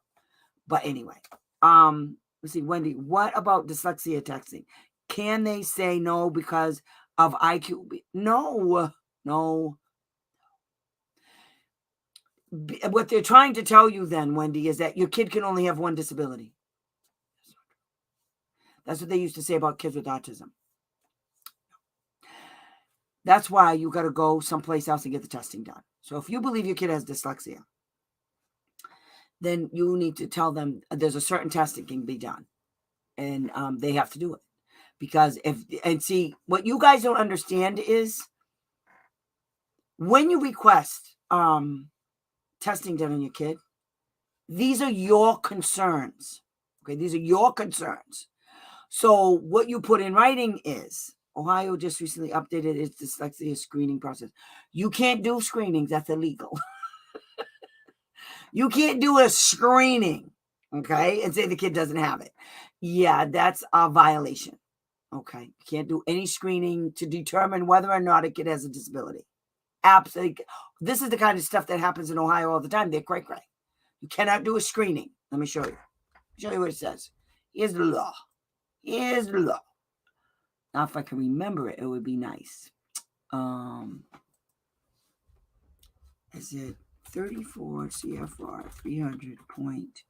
But anyway, let's see, Wendy, what about dyslexia texting? Can they say no because of IQ? No. What they're trying to tell you then, Wendy, is that your kid can only have one disability. That's what they used to say about kids with autism. That's why you got to go someplace else and get the testing done. So if you believe your kid has dyslexia, then you need to tell them there's a certain test that can be done. And they have to do it. Because see, what you guys don't understand is when you request testing done on your kid. These are your concerns. Okay, these are your concerns. So what you put in writing is, Ohio just recently updated its dyslexia screening process. You can't do screenings. That's illegal. You can't do a screening, okay, and say the kid doesn't have it. Yeah, that's a violation. Okay, you can't do any screening to determine whether or not a kid has a disability. Absolutely. This is the kind of stuff that happens in Ohio all the time. They're cray. You cannot do a screening. Let me show you. Show you what it says. Here's the law. Here's the law. Now, if I can remember it, it would be nice. Is it 34 CFR 300 point?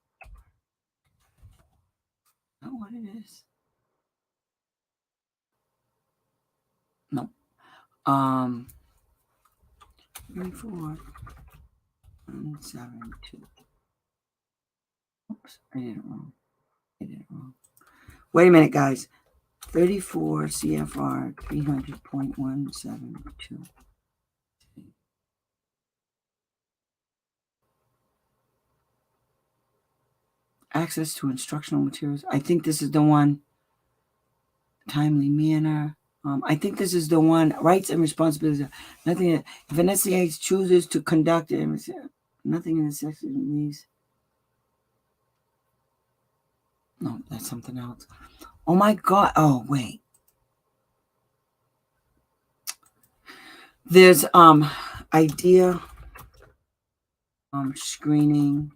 Oh, what it is? No. 34.172. Oops, I did it wrong. Wait a minute, guys. 34 CFR 300.172. Access to instructional materials. I think this is the one. Timely manner. I think this is the one. Rights and responsibilities. Nothing. If an SCH chooses to conduct it, nothing in the section of these. No, that's something else. Oh my God. Oh, wait. There's idea screening.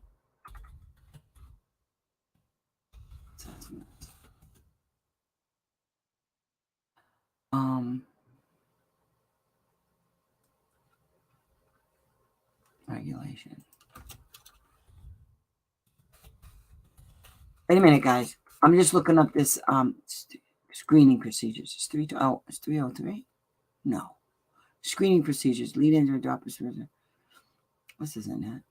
Regulation. Wait a minute, guys. I'm just looking up this screening procedures. It's 303? No. Screening procedures. Lead into adopters. What's this in that?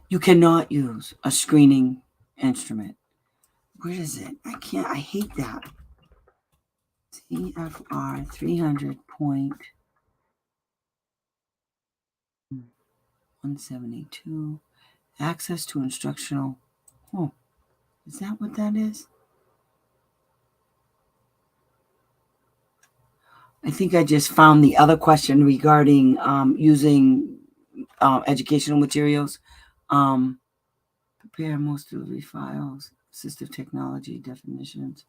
You cannot use a screening instrument. Where is it? I can't. I hate that. CFR 300.172. Access to instructional. Oh, is that what that is? I think I just found the other question regarding using educational materials. Prepare most delivery files, assistive technology definitions.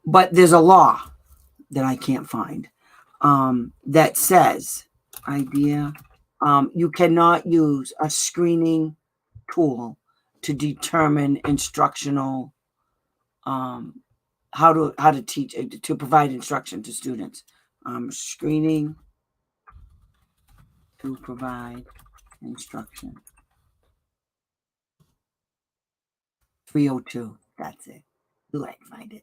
But there's a law that I can't find that says idea. You cannot use a screening tool to determine instructional how to teach, to provide instruction to students. Screening to provide instruction. 302. That's it. Knew I'd find it.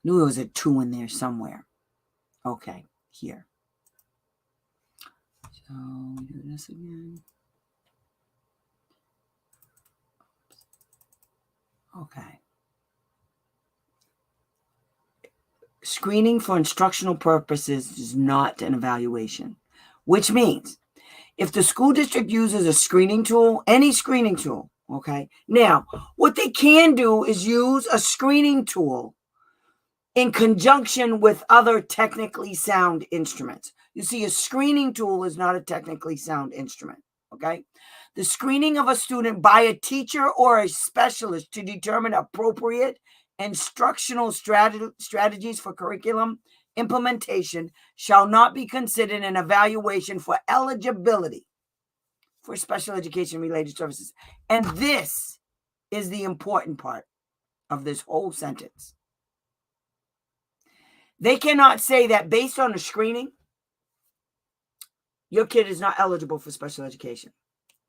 Knew there was a 2 in there somewhere. Okay, here. So do this again. Okay. Screening for instructional purposes is not an evaluation, which means if the school district uses a screening tool, any screening tool, okay? Now, what they can do is use a screening tool in conjunction with other technically sound instruments. You see, a screening tool is not a technically sound instrument, okay? The screening of a student by a teacher or a specialist to determine appropriate instructional strategies for curriculum implementation shall not be considered an evaluation for eligibility for special education related services. And this is the important part of this whole sentence. They cannot say that based on a screening, your kid is not eligible for special education.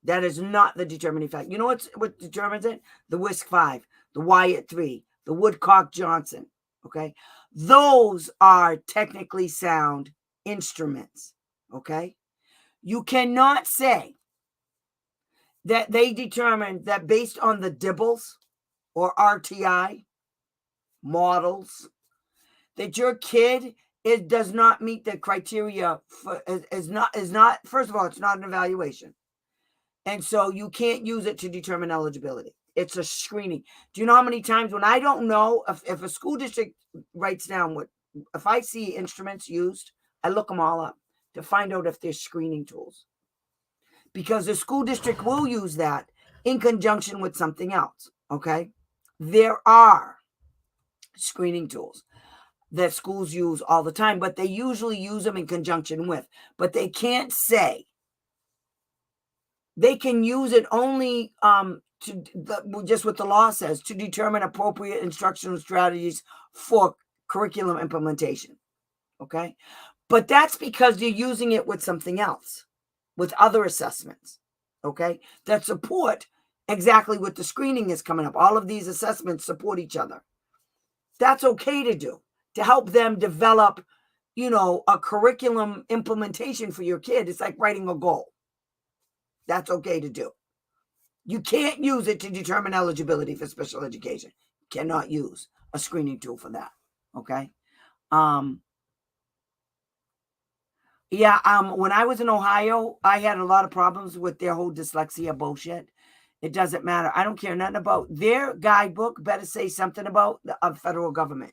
That is not the determining factor. You know what determines it? The WISC-5, the Wyatt-3, the Woodcock-Johnson, okay? Those are technically sound instruments, okay? You cannot say that they determined that based on the DIBELS or RTI models, that your kid does not meet the criteria for is not first of all, it's not an evaluation. And so you can't use it to determine eligibility. It's a screening. Do you know how many times when I don't know if a school district writes down if I see instruments used, I look them all up to find out if there's screening tools. Because the school district will use that in conjunction with something else, okay? There are screening tools that schools use all the time, but they usually use them in conjunction with. But they can't say. They can use it only just what the law says, to determine appropriate instructional strategies for curriculum implementation, okay? But that's because you're using it with something else, with other assessments, okay, that support exactly what the screening is coming up. All of these assessments support each other. That's okay to do, to help them develop, a curriculum implementation for your kid. It's like writing a goal. That's okay to do. You can't use it to determine eligibility for special education. You cannot use a screening tool for that, okay? When I was in Ohio, I had a lot of problems with their whole dyslexia bullshit. It doesn't matter. I don't care nothing about their guidebook. Better say something about the federal government.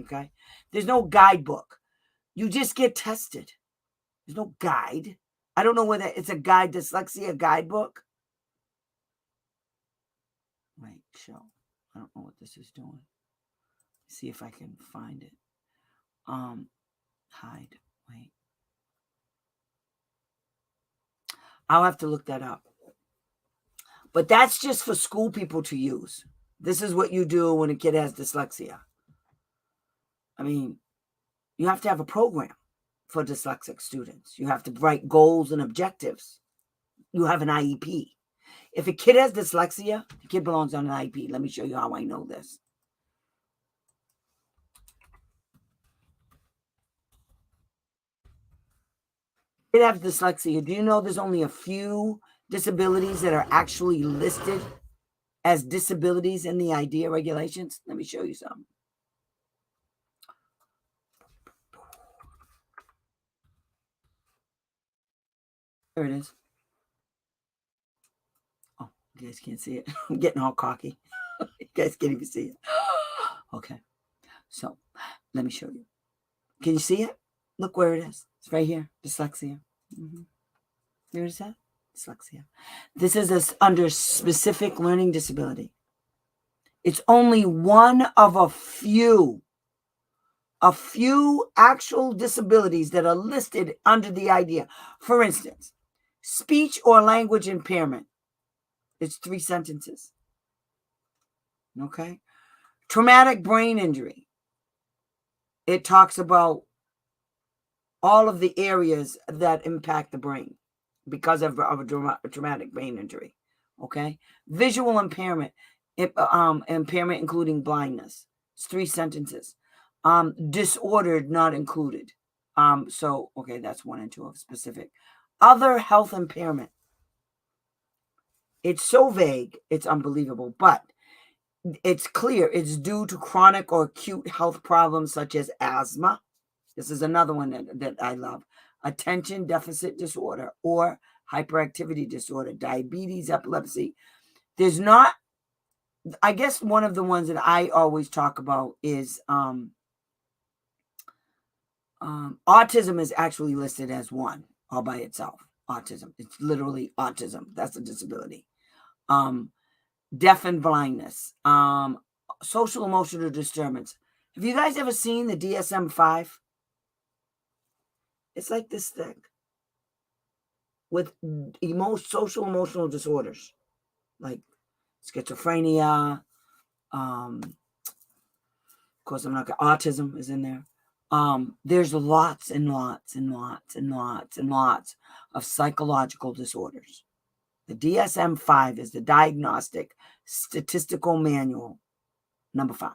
Okay? There's no guidebook. You just get tested. There's no guide. I don't know whether it's a dyslexia guidebook. Wait, show. I don't know what this is doing. See if I can find it. Hide. Wait. I'll have to look that up. But that's just for school people to use. This is what you do when a kid has dyslexia. I mean, you have to have a program for dyslexic students. You have to write goals and objectives. You have an IEP. If a kid has dyslexia, the kid belongs on an IEP. Let me show you how I know this. Kid have dyslexia. Do you know there's only a few disabilities that are actually listed as disabilities in the IDEA regulations? Let me show you some. There it is. Oh, you guys can't see it. I'm getting all cocky. You guys can't even see it. Okay. So let me show you. Can you see it? Look where it is. It's right here. Dyslexia. Where is that? Dyslexia. This is under specific learning disability. It's only one of a few actual disabilities that are listed under the IDEA. For instance, speech or language impairment. It's 3 sentences. Okay. Traumatic brain injury. It talks about all of the areas that impact the brain because of a traumatic brain injury. Okay. Visual impairment. Impairment including blindness. It's 3 sentences. Disordered, not included. Okay, that's 1 and 2 of specific. Other health impairment. It's so vague, it's unbelievable, but it's clear it's due to chronic or acute health problems such as asthma. This is another one that I love. Attention deficit disorder or hyperactivity disorder, diabetes, epilepsy. There's not, I guess one of the ones that I always talk about is autism is actually listed as one all by itself. Autism. It's literally autism. That's a disability. Deaf and blindness. Social emotional disturbance. Have you guys ever seen the DSM-5? It's like this thing with social emotional disorders like schizophrenia. Of course, autism is in there. There's lots and lots and lots and lots and lots of psychological disorders. The DSM-5 is the Diagnostic Statistical Manual, number 5.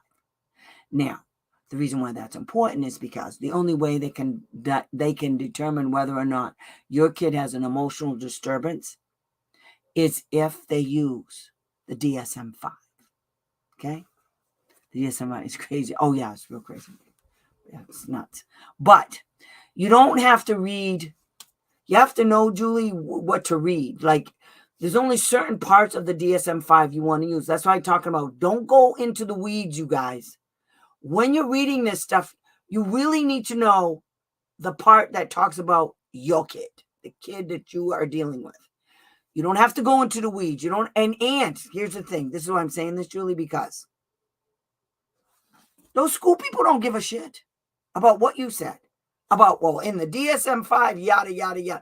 Now, the reason why that's important is because the only way they can determine whether or not your kid has an emotional disturbance is if they use the DSM-5. Okay? The DSM-5 is crazy. Oh, yeah, it's real crazy. Yeah, it's nuts. But you don't have to read. You have to know, Julie, what to read. Like, there's only certain parts of the DSM-5 you want to use. That's why I'm talking about. Don't go into the weeds, you guys. When you're reading this stuff, you really need to know the part that talks about your kid, the kid that you are dealing with. You don't have to go into the weeds. You don't. And here's the thing. This is why I'm saying this, Julie, because those school people don't give a shit about what you said. About, well, in the DSM-5, yada, yada, yada.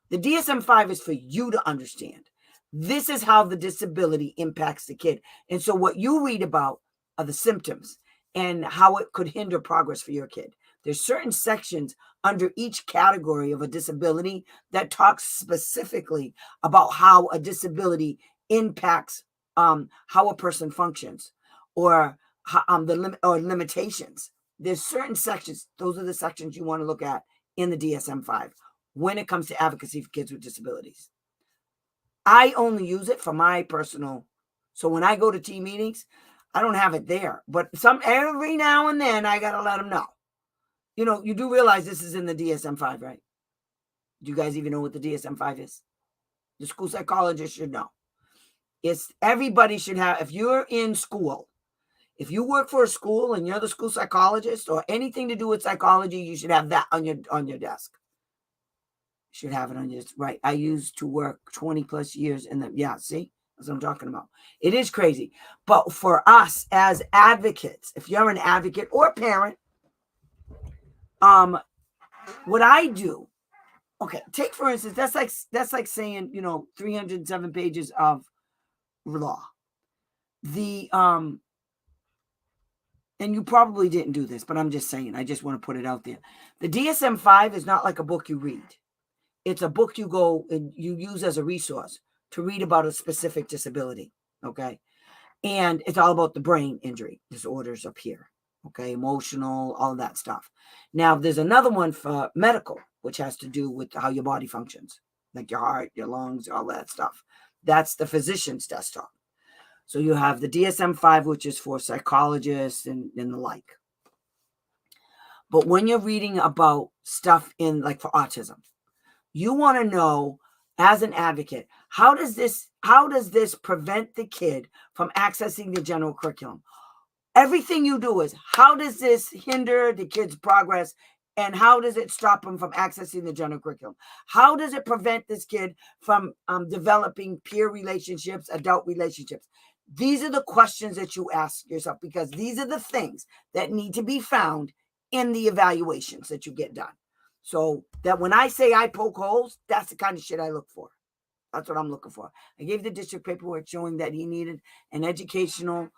The DSM-5 is for you to understand. This is how the disability impacts the kid. And so what you read about are the symptoms and how it could hinder progress for your kid. There's certain sections under each category of a disability that talks specifically about how a disability impacts how a person functions, or limitations. There's certain sections. Those are the sections you want to look at in the DSM-5 when it comes to advocacy for kids with disabilities. I only use it for my personal. So when I go to team meetings, I don't have it there. But every now and then I got to let them know. You know, you do realize this is in the DSM-5, right? Do you guys even know what the DSM-5 is? The school psychologist should know. Everybody should have, if you're in school, if you work for a school and you're the school psychologist or anything to do with psychology, you should have that on your desk. You should have it on your, right. I used to work 20 plus years in the, yeah, see, that's what I'm talking about. It is crazy. But for us as advocates, if you're an advocate or parent, what I do, okay, take for instance, that's like saying, 307 pages of law. And you probably didn't do this, but I'm just saying, I just want to put it out there. The DSM-5 is not like a book you read. It's a book you go and you use as a resource to read about a specific disability, okay? And it's all about the brain injury disorders up here, okay? Emotional, all that stuff. Now, there's another one for medical, which has to do with how your body functions, like your heart, your lungs, all that stuff. That's the physician's desktop. So you have the DSM-5, which is for psychologists and the like. But when you're reading about stuff in, like, for autism, you want to know, as an advocate, how does this prevent the kid from accessing the general curriculum? Everything you do is, how does this hinder the kid's progress, and how does it stop them from accessing the general curriculum? How does it prevent this kid from developing peer relationships, adult relationships? These are the questions that you ask yourself, because these are the things that need to be found in the evaluations that you get done. So that when I say I poke holes, that's the kind of shit I look for. That's what I'm looking for. I gave the district paperwork showing that he needed an educational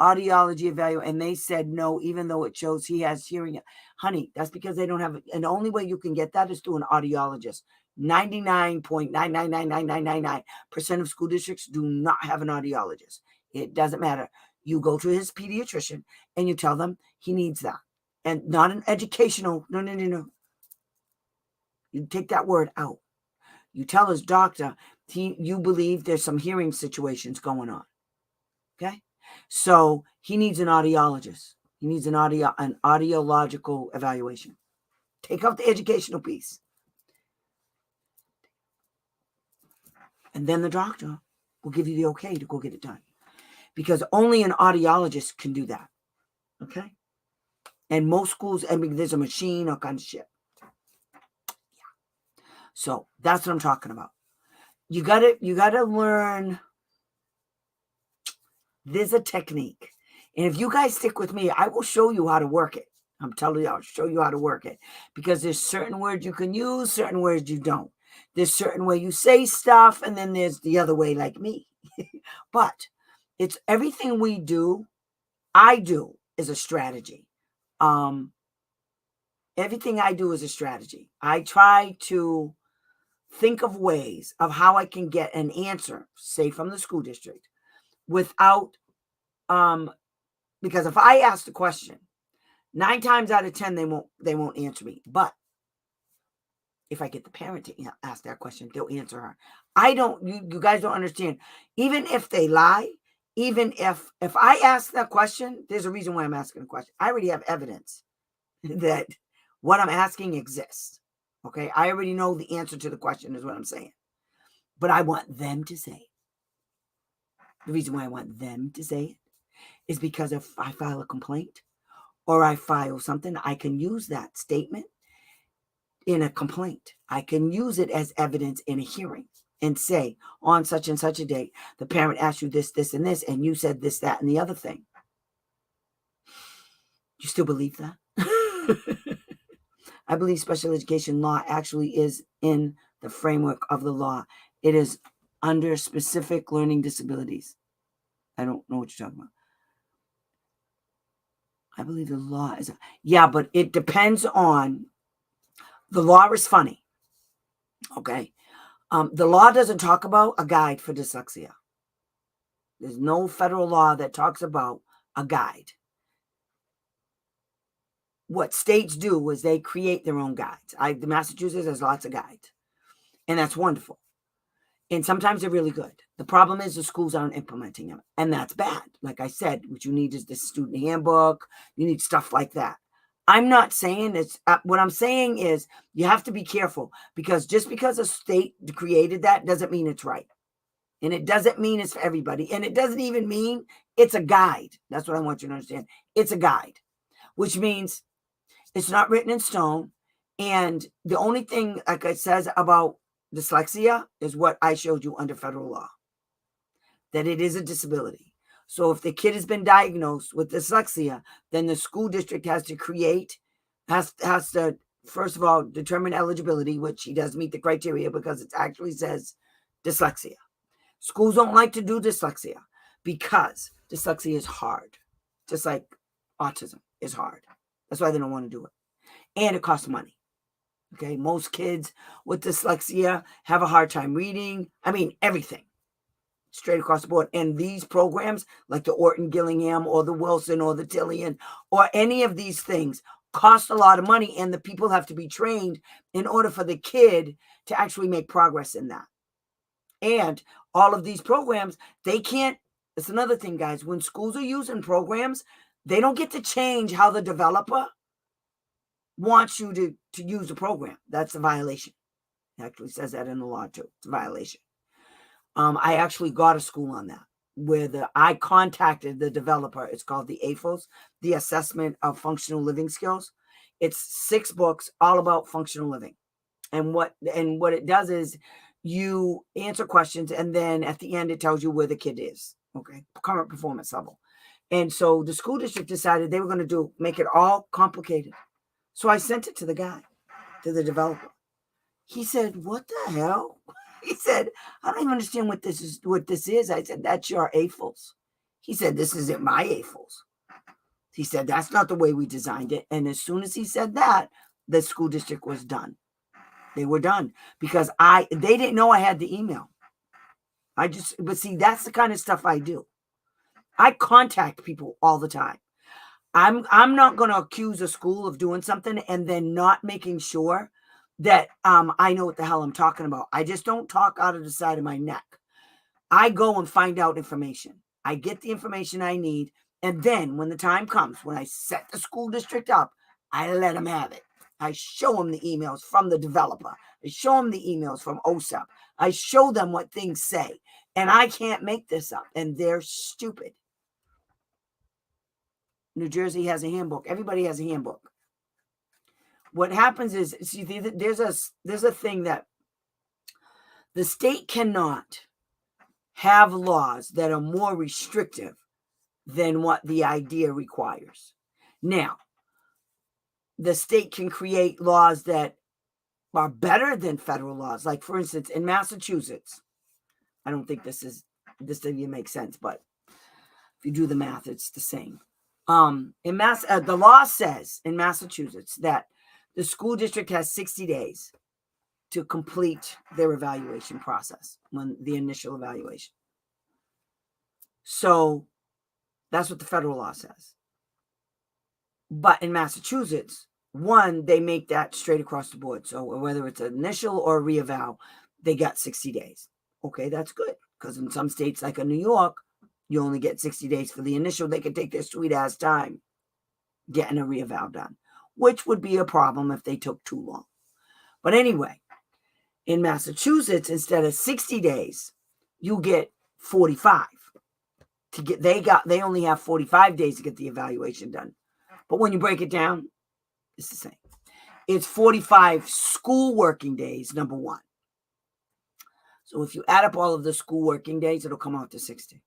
audiology evaluation, and they said no, even though it shows he has hearing. Honey, that's because they don't have it. And the only way you can get that is through an audiologist. 99.9999999% of school districts do not have an audiologist. It doesn't matter. You go to his pediatrician and you tell them he needs that. And not an educational, no. You take that word out. You tell his doctor you believe there's some hearing situations going on. Okay? So he needs an audiologist. He needs an audiological evaluation. Take out the educational piece. And then the doctor will give you the okay to go get it done. Because only an audiologist can do that. Okay? And most schools, I mean, there's a machine, all kinds of shit. Yeah. So that's what I'm talking about. You gotta learn. There's a technique. And if you guys stick with me, I will show you how to work it. I'm telling you, I'll show you how to work it. Because there's certain words you can use, certain words you don't. There's certain way you say stuff, and then there's the other way, like me. But it's everything we do, I do, is a strategy. Everything I do is a strategy. I try to think of ways of how I can get an answer, say from the school district, without, because if I ask the question, 9 times out of 10, they won't answer me. But if I get the parent to ask that question, they'll answer her. You guys don't understand. Even if they lie, even if I ask that question, there's a reason why I'm asking the question. I already have evidence that what I'm asking exists. Okay. I already know the answer to the question is what I'm saying. But I want them to say it. The reason why I want them to say it is because if I file a complaint or I file something, I can use that statement in a complaint. I can use it as evidence in a hearing and say, on such and such a date, the parent asked you this, this, and this, and you said this, that, and the other thing. You still believe that? I believe special education law actually is in the framework of the law. It is under specific learning disabilities. I don't know what you're talking about. I believe the law is, yeah, but it depends on, the law is funny. Okay. The law doesn't talk about a guide for dyslexia. There's no federal law that talks about a guide. What states do is they create their own guides. The Massachusetts has lots of guides, and that's wonderful. And sometimes they're really good. The problem is the schools aren't implementing them, and that's bad. Like I said, what you need is the student handbook. You need stuff like that. I'm not saying it's, what I'm saying is you have to be careful, because just because a state created that doesn't mean it's right. And it doesn't mean it's for everybody. And it doesn't even mean it's a guide. That's what I want you to understand. It's a guide, which means it's not written in stone. And the only thing, like it says about dyslexia, is what I showed you under federal law, that it is a disability. So if the kid has been diagnosed with dyslexia, then the school district has to, first of all, determine eligibility, which he does meet the criteria because it actually says dyslexia. Schools don't like to do dyslexia because dyslexia is hard, just like autism is hard. That's why they don't want to do it. And it costs money. Okay, most kids with dyslexia have a hard time reading. I mean, everything, straight across the board. And these programs, like the Orton Gillingham or the Wilson or the Tillian or any of these things, cost a lot of money, and the people have to be trained in order for the kid to actually make progress in that. And all of these programs, they can't, it's another thing, guys, when schools are using programs, they don't get to change how the developer wants you to use the program. That's a violation. It actually says that in the law too. It's a violation. I actually got a school on that, where I contacted the developer. It's called the AFOS, the Assessment of Functional Living Skills. It's 6 books all about functional living. And what it does is you answer questions, and then at the end it tells you where the kid is. Okay, current performance level. And so the school district decided they were going to make it all complicated. So I sent it to the guy, to the developer. He said, "What the hell?" He said, "I don't even understand what this is." I said, "That's your AFOS." He said, "This isn't my AFOS." He said, "That's not the way we designed it." And as soon as he said that, the school district was done. They were done because they didn't know I had the email. But see, that's the kind of stuff I do. I contact people all the time. I'm not going to accuse a school of doing something and then not making sure that I know what the hell I'm talking about. I just don't talk out of the side of my neck. I go and find out information. I get the information I need. And then when the time comes, when I set the school district up, I let them have it. I show them the emails from the developer. I show them the emails from OSEP. I show them what things say. And I can't make this up. And they're stupid. New Jersey has a handbook. Everybody has a handbook. What happens is, see, there's a thing that the state cannot have laws that are more restrictive than what the idea requires. Now, the state can create laws that are better than federal laws. Like, for instance, in Massachusetts, I don't think this doesn't even make sense, but if you do the math, it's the same. The law says in Massachusetts that the school district has 60 days to complete their evaluation process, when the initial evaluation. So that's what the federal law says. But in Massachusetts, they make that straight across the board. So whether it's an initial or a reeval, they got 60 days. Okay, that's good. Because in some states, like in New York, You only get 60 days for the initial. They could take their sweet ass time getting a reeval done, which would be a problem if they took too long. But anyway, in Massachusetts, instead of 60 days, you get 45 to get. They only have 45 days to get the evaluation done. But when you break it down, it's the same. It's 45 school working days, number one. So if you add up all of the school working days, it'll come out to 60.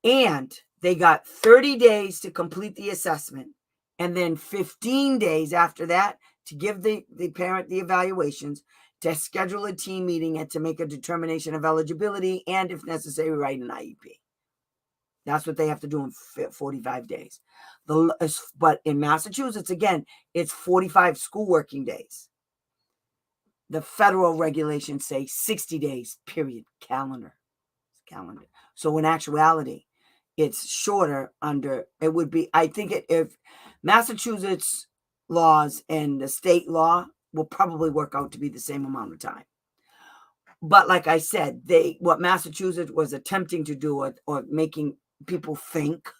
And they got 30 days to complete the assessment, and then 15 days after that to give the parent the evaluations, to schedule a team meeting, and to make a determination of eligibility, and if necessary, write an IEP. That's what they have to do in 45 days. But in Massachusetts, again, it's 45 school working days. The federal regulations say 60 days, period, calendar. So in actuality, it's shorter it would be, I think if Massachusetts laws and the state law will probably work out to be the same amount of time. But like I said, what Massachusetts was attempting to do or making people think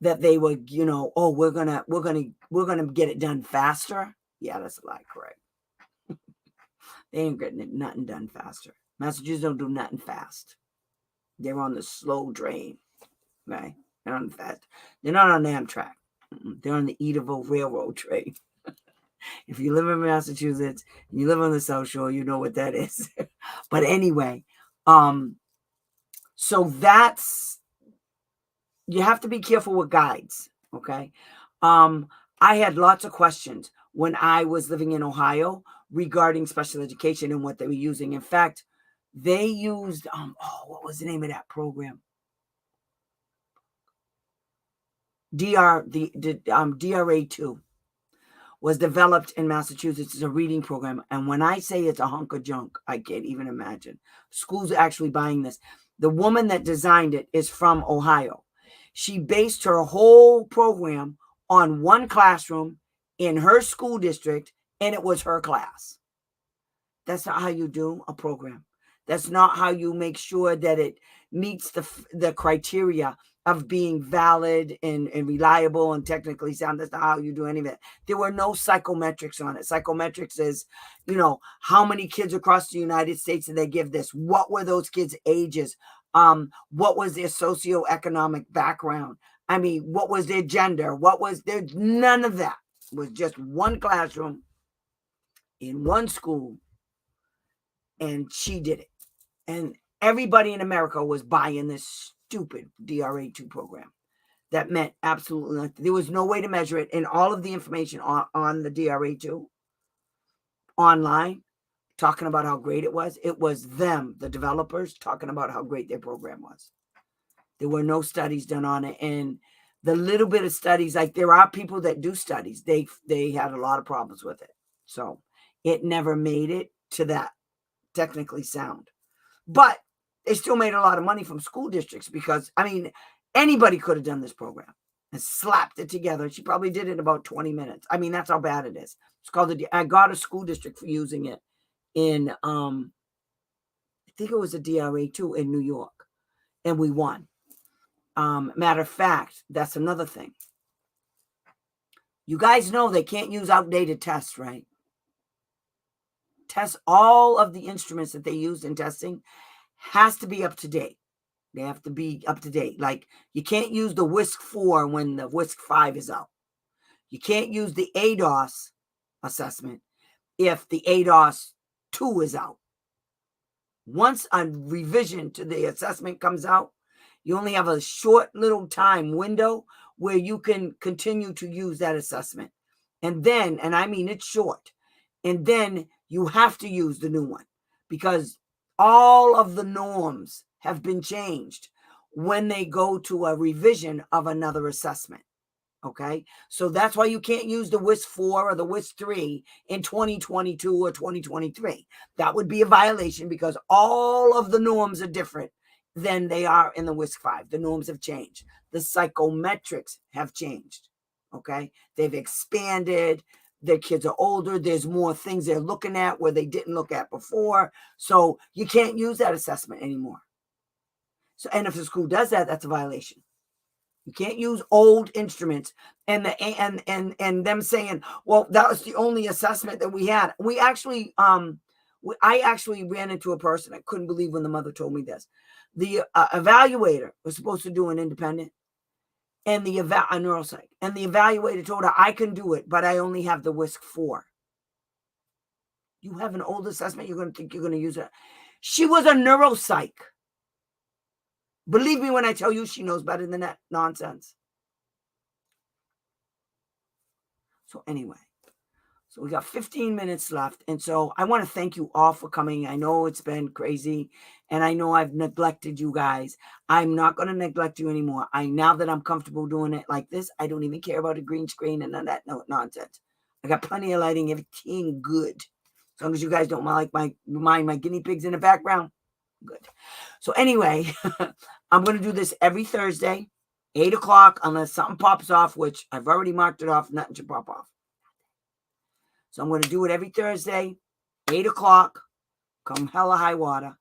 that they were, we're gonna get it done faster. Yeah, that's a lie, correct. They ain't getting nothing done faster. Massachusetts don't do nothing fast. They're on the slow train, right? They're on the fast. They're not on Amtrak. They're on the Edaville Railroad train. If you live in Massachusetts and you live on the South Shore, you know what that is. But anyway, so you have to be careful with guides, okay? I had lots of questions when I was living in Ohio regarding special education and what they were using. In fact, they used, what was the name of that program? DRA2 was developed in Massachusetts as a reading program. And when I say it's a hunk of junk, I can't even imagine. Schools are actually buying this. The woman that designed it is from Ohio. She based her whole program on one classroom in her school district, and it was her class. That's not how you do a program. That's not how you make sure that it meets the criteria of being valid and reliable and technically sound. That's not how you do any of it. There were no psychometrics on it. Psychometrics is, how many kids across the United States did they give this? What were those kids' ages? What was their socioeconomic background? I mean, what was their gender? What was there? None of that. It was just one classroom in one school, and she did it. And everybody in America was buying this stupid DRA2 program. That meant absolutely nothing. There was no way to measure it. And all of the information on the DRA2 online, talking about how great it was them, the developers, talking about how great their program was. There were no studies done on it. And the little bit of studies, like there are people that do studies, they had a lot of problems with it. So it never made it to that technically sound. But they still made a lot of money from school districts because, anybody could have done this program and slapped it together. She probably did it in about 20 minutes. That's how bad it is. It's called I got a school district for using it in, I think it was a DRA2 in New York, and we won. Matter of fact, that's another thing. You guys know they can't use outdated tests, right? Test all of the instruments that they use in testing has to be up to date. They have to be up to date. Like you can't use the WISC-4 when the WISC-5 is out. You can't use the ADOS assessment if the ADOS-2 is out. Once a revision to the assessment comes out, you only have a short little time window where you can continue to use that assessment. And then, it's short, and then you have to use the new one because all of the norms have been changed when they go to a revision of another assessment. Okay. So that's why you can't use the WISC-4 or the WISC-3 in 2022 or 2023. That would be a violation because all of the norms are different than they are in the WISC-5. The norms have changed. The psychometrics have changed. Okay. They've expanded. Their kids are older. There's more things they're looking at where they didn't look at before. So you can't use that assessment anymore. So, and if the school does that, that's a violation. You can't use old instruments and them saying, well, that was the only assessment that we had. We actually, I actually ran into a person. I couldn't believe when the mother told me this. The evaluator was supposed to do an independent and a neuropsych, and the evaluator told her, I can do it, but I only have the WISC 4. You have an old assessment, you're going to think you're going to use it. She was a neuropsych. Believe me when I tell you, she knows better than that nonsense. So anyway, so we got 15 minutes left. And so I want to thank you all for coming. I know it's been crazy, and I know I've neglected you guys. I'm not going to neglect you anymore. Now that I'm comfortable doing it like this, I don't even care about a green screen and none of that nonsense. I got plenty of lighting, everything good. As long as you guys don't mind my guinea pigs in the background, good. So anyway, I'm going to do this every Thursday, 8 o'clock, unless something pops off, which I've already marked it off. Nothing should pop off. So I'm going to do it every Thursday, 8 o'clock, come hella high water.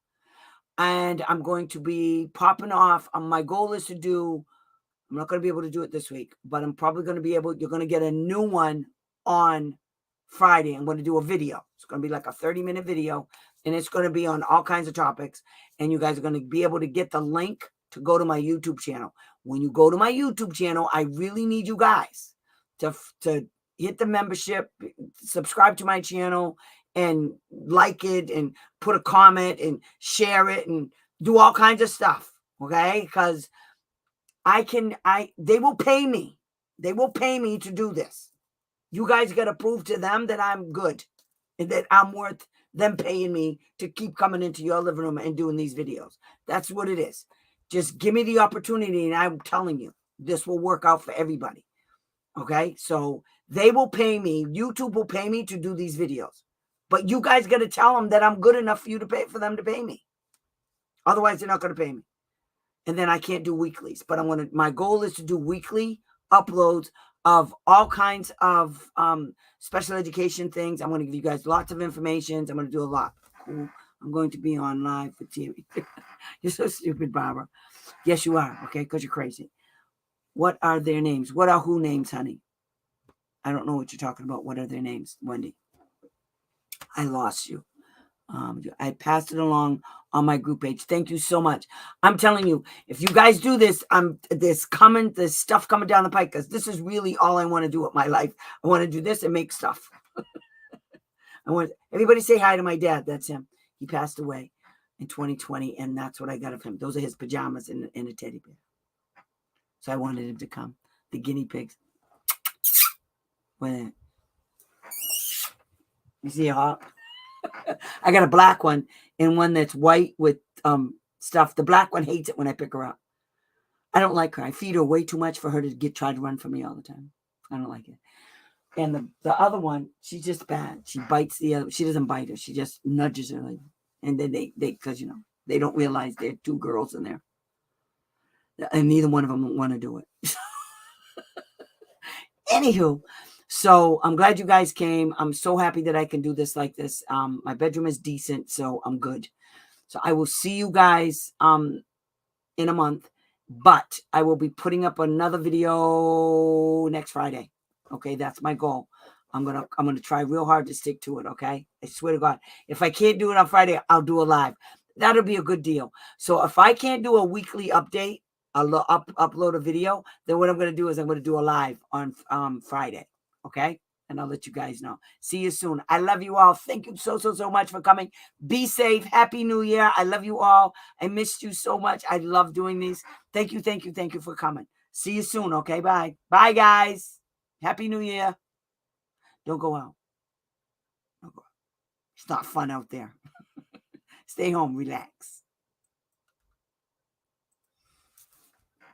And I'm going to be popping off. My goal is to do, I'm not going to be able to do it this week, but I'm probably going to be able, you're going to get a new one on Friday. I'm going to do a video. It's going to be like a 30-minute video, and it's going to be on all kinds of topics. And you guys are going to be able to get the link to go to my YouTube channel. When you go to my YouTube channel, I really need you guys to hit the membership, subscribe to my channel, and like it, and put a comment, and share it, and do all kinds of stuff. Okay? Because they will pay me. They will pay me to do this. You guys got to prove to them that I'm good and that I'm worth them paying me to keep coming into your living room and doing these videos. That's what it is. Just give me the opportunity, and I'm telling you, this will work out for everybody. Okay? So they will pay me. YouTube will pay me to do these videos. But you guys got to tell them that I'm good enough for you to pay, for them to pay me. Otherwise, they're not going to pay me. And then I can't do weeklies. But my goal is to do weekly uploads of all kinds of special education things. I'm going to give you guys lots of information. I'm going to do a lot. Cool. I'm going to be on live with Tammy. You're so stupid, Barbara. Yes, you are. Okay, because you're crazy. What are their names? What are who names, honey? I don't know what you're talking about. What are their names, Wendy? I lost you. I passed it along on my group page. Thank you so much. I'm telling you, if you guys do this, there's stuff coming down the pike, because this is really all I want to do with my life. I want to do this and make stuff. I want everybody say hi to my dad. That's him. He passed away in 2020, and that's what I got of him. Those are his pajamas and a teddy bear. So I wanted him to come. The guinea pigs. You see a hawk? I got a black one and one that's white with stuff. The black one hates it when I pick her up. I don't like her. I feed her way too much for her to try to run from me all the time. I don't like it. And the other one, she's just bad. She bites the other. She doesn't bite her. She just nudges her. And then they because they don't realize there are two girls in there, and neither one of them want to do it. Anywho. So I'm glad you guys came. I'm so happy that I can do this like this. My bedroom is decent, so I'm good. So I will see you guys in a month, but I will be putting up another video next Friday. Okay, that's my goal. I'm gonna try real hard to stick to it. Okay, I swear to God, if I can't do it on Friday, I'll do a live. That'll be a good deal. So if I can't do a weekly update, I'll upload a video. Then what I'm gonna do is I'm gonna do a live on Friday. Okay. And I'll let you guys know. See you soon. I love you all. Thank you so much for coming. Be safe. Happy New Year. I love you all. I missed you so much. I love doing these. Thank you for coming. See you soon. Okay. Bye. Bye, guys. Happy New Year. Don't go out. Don't go out. It's not fun out there. Stay home. Relax.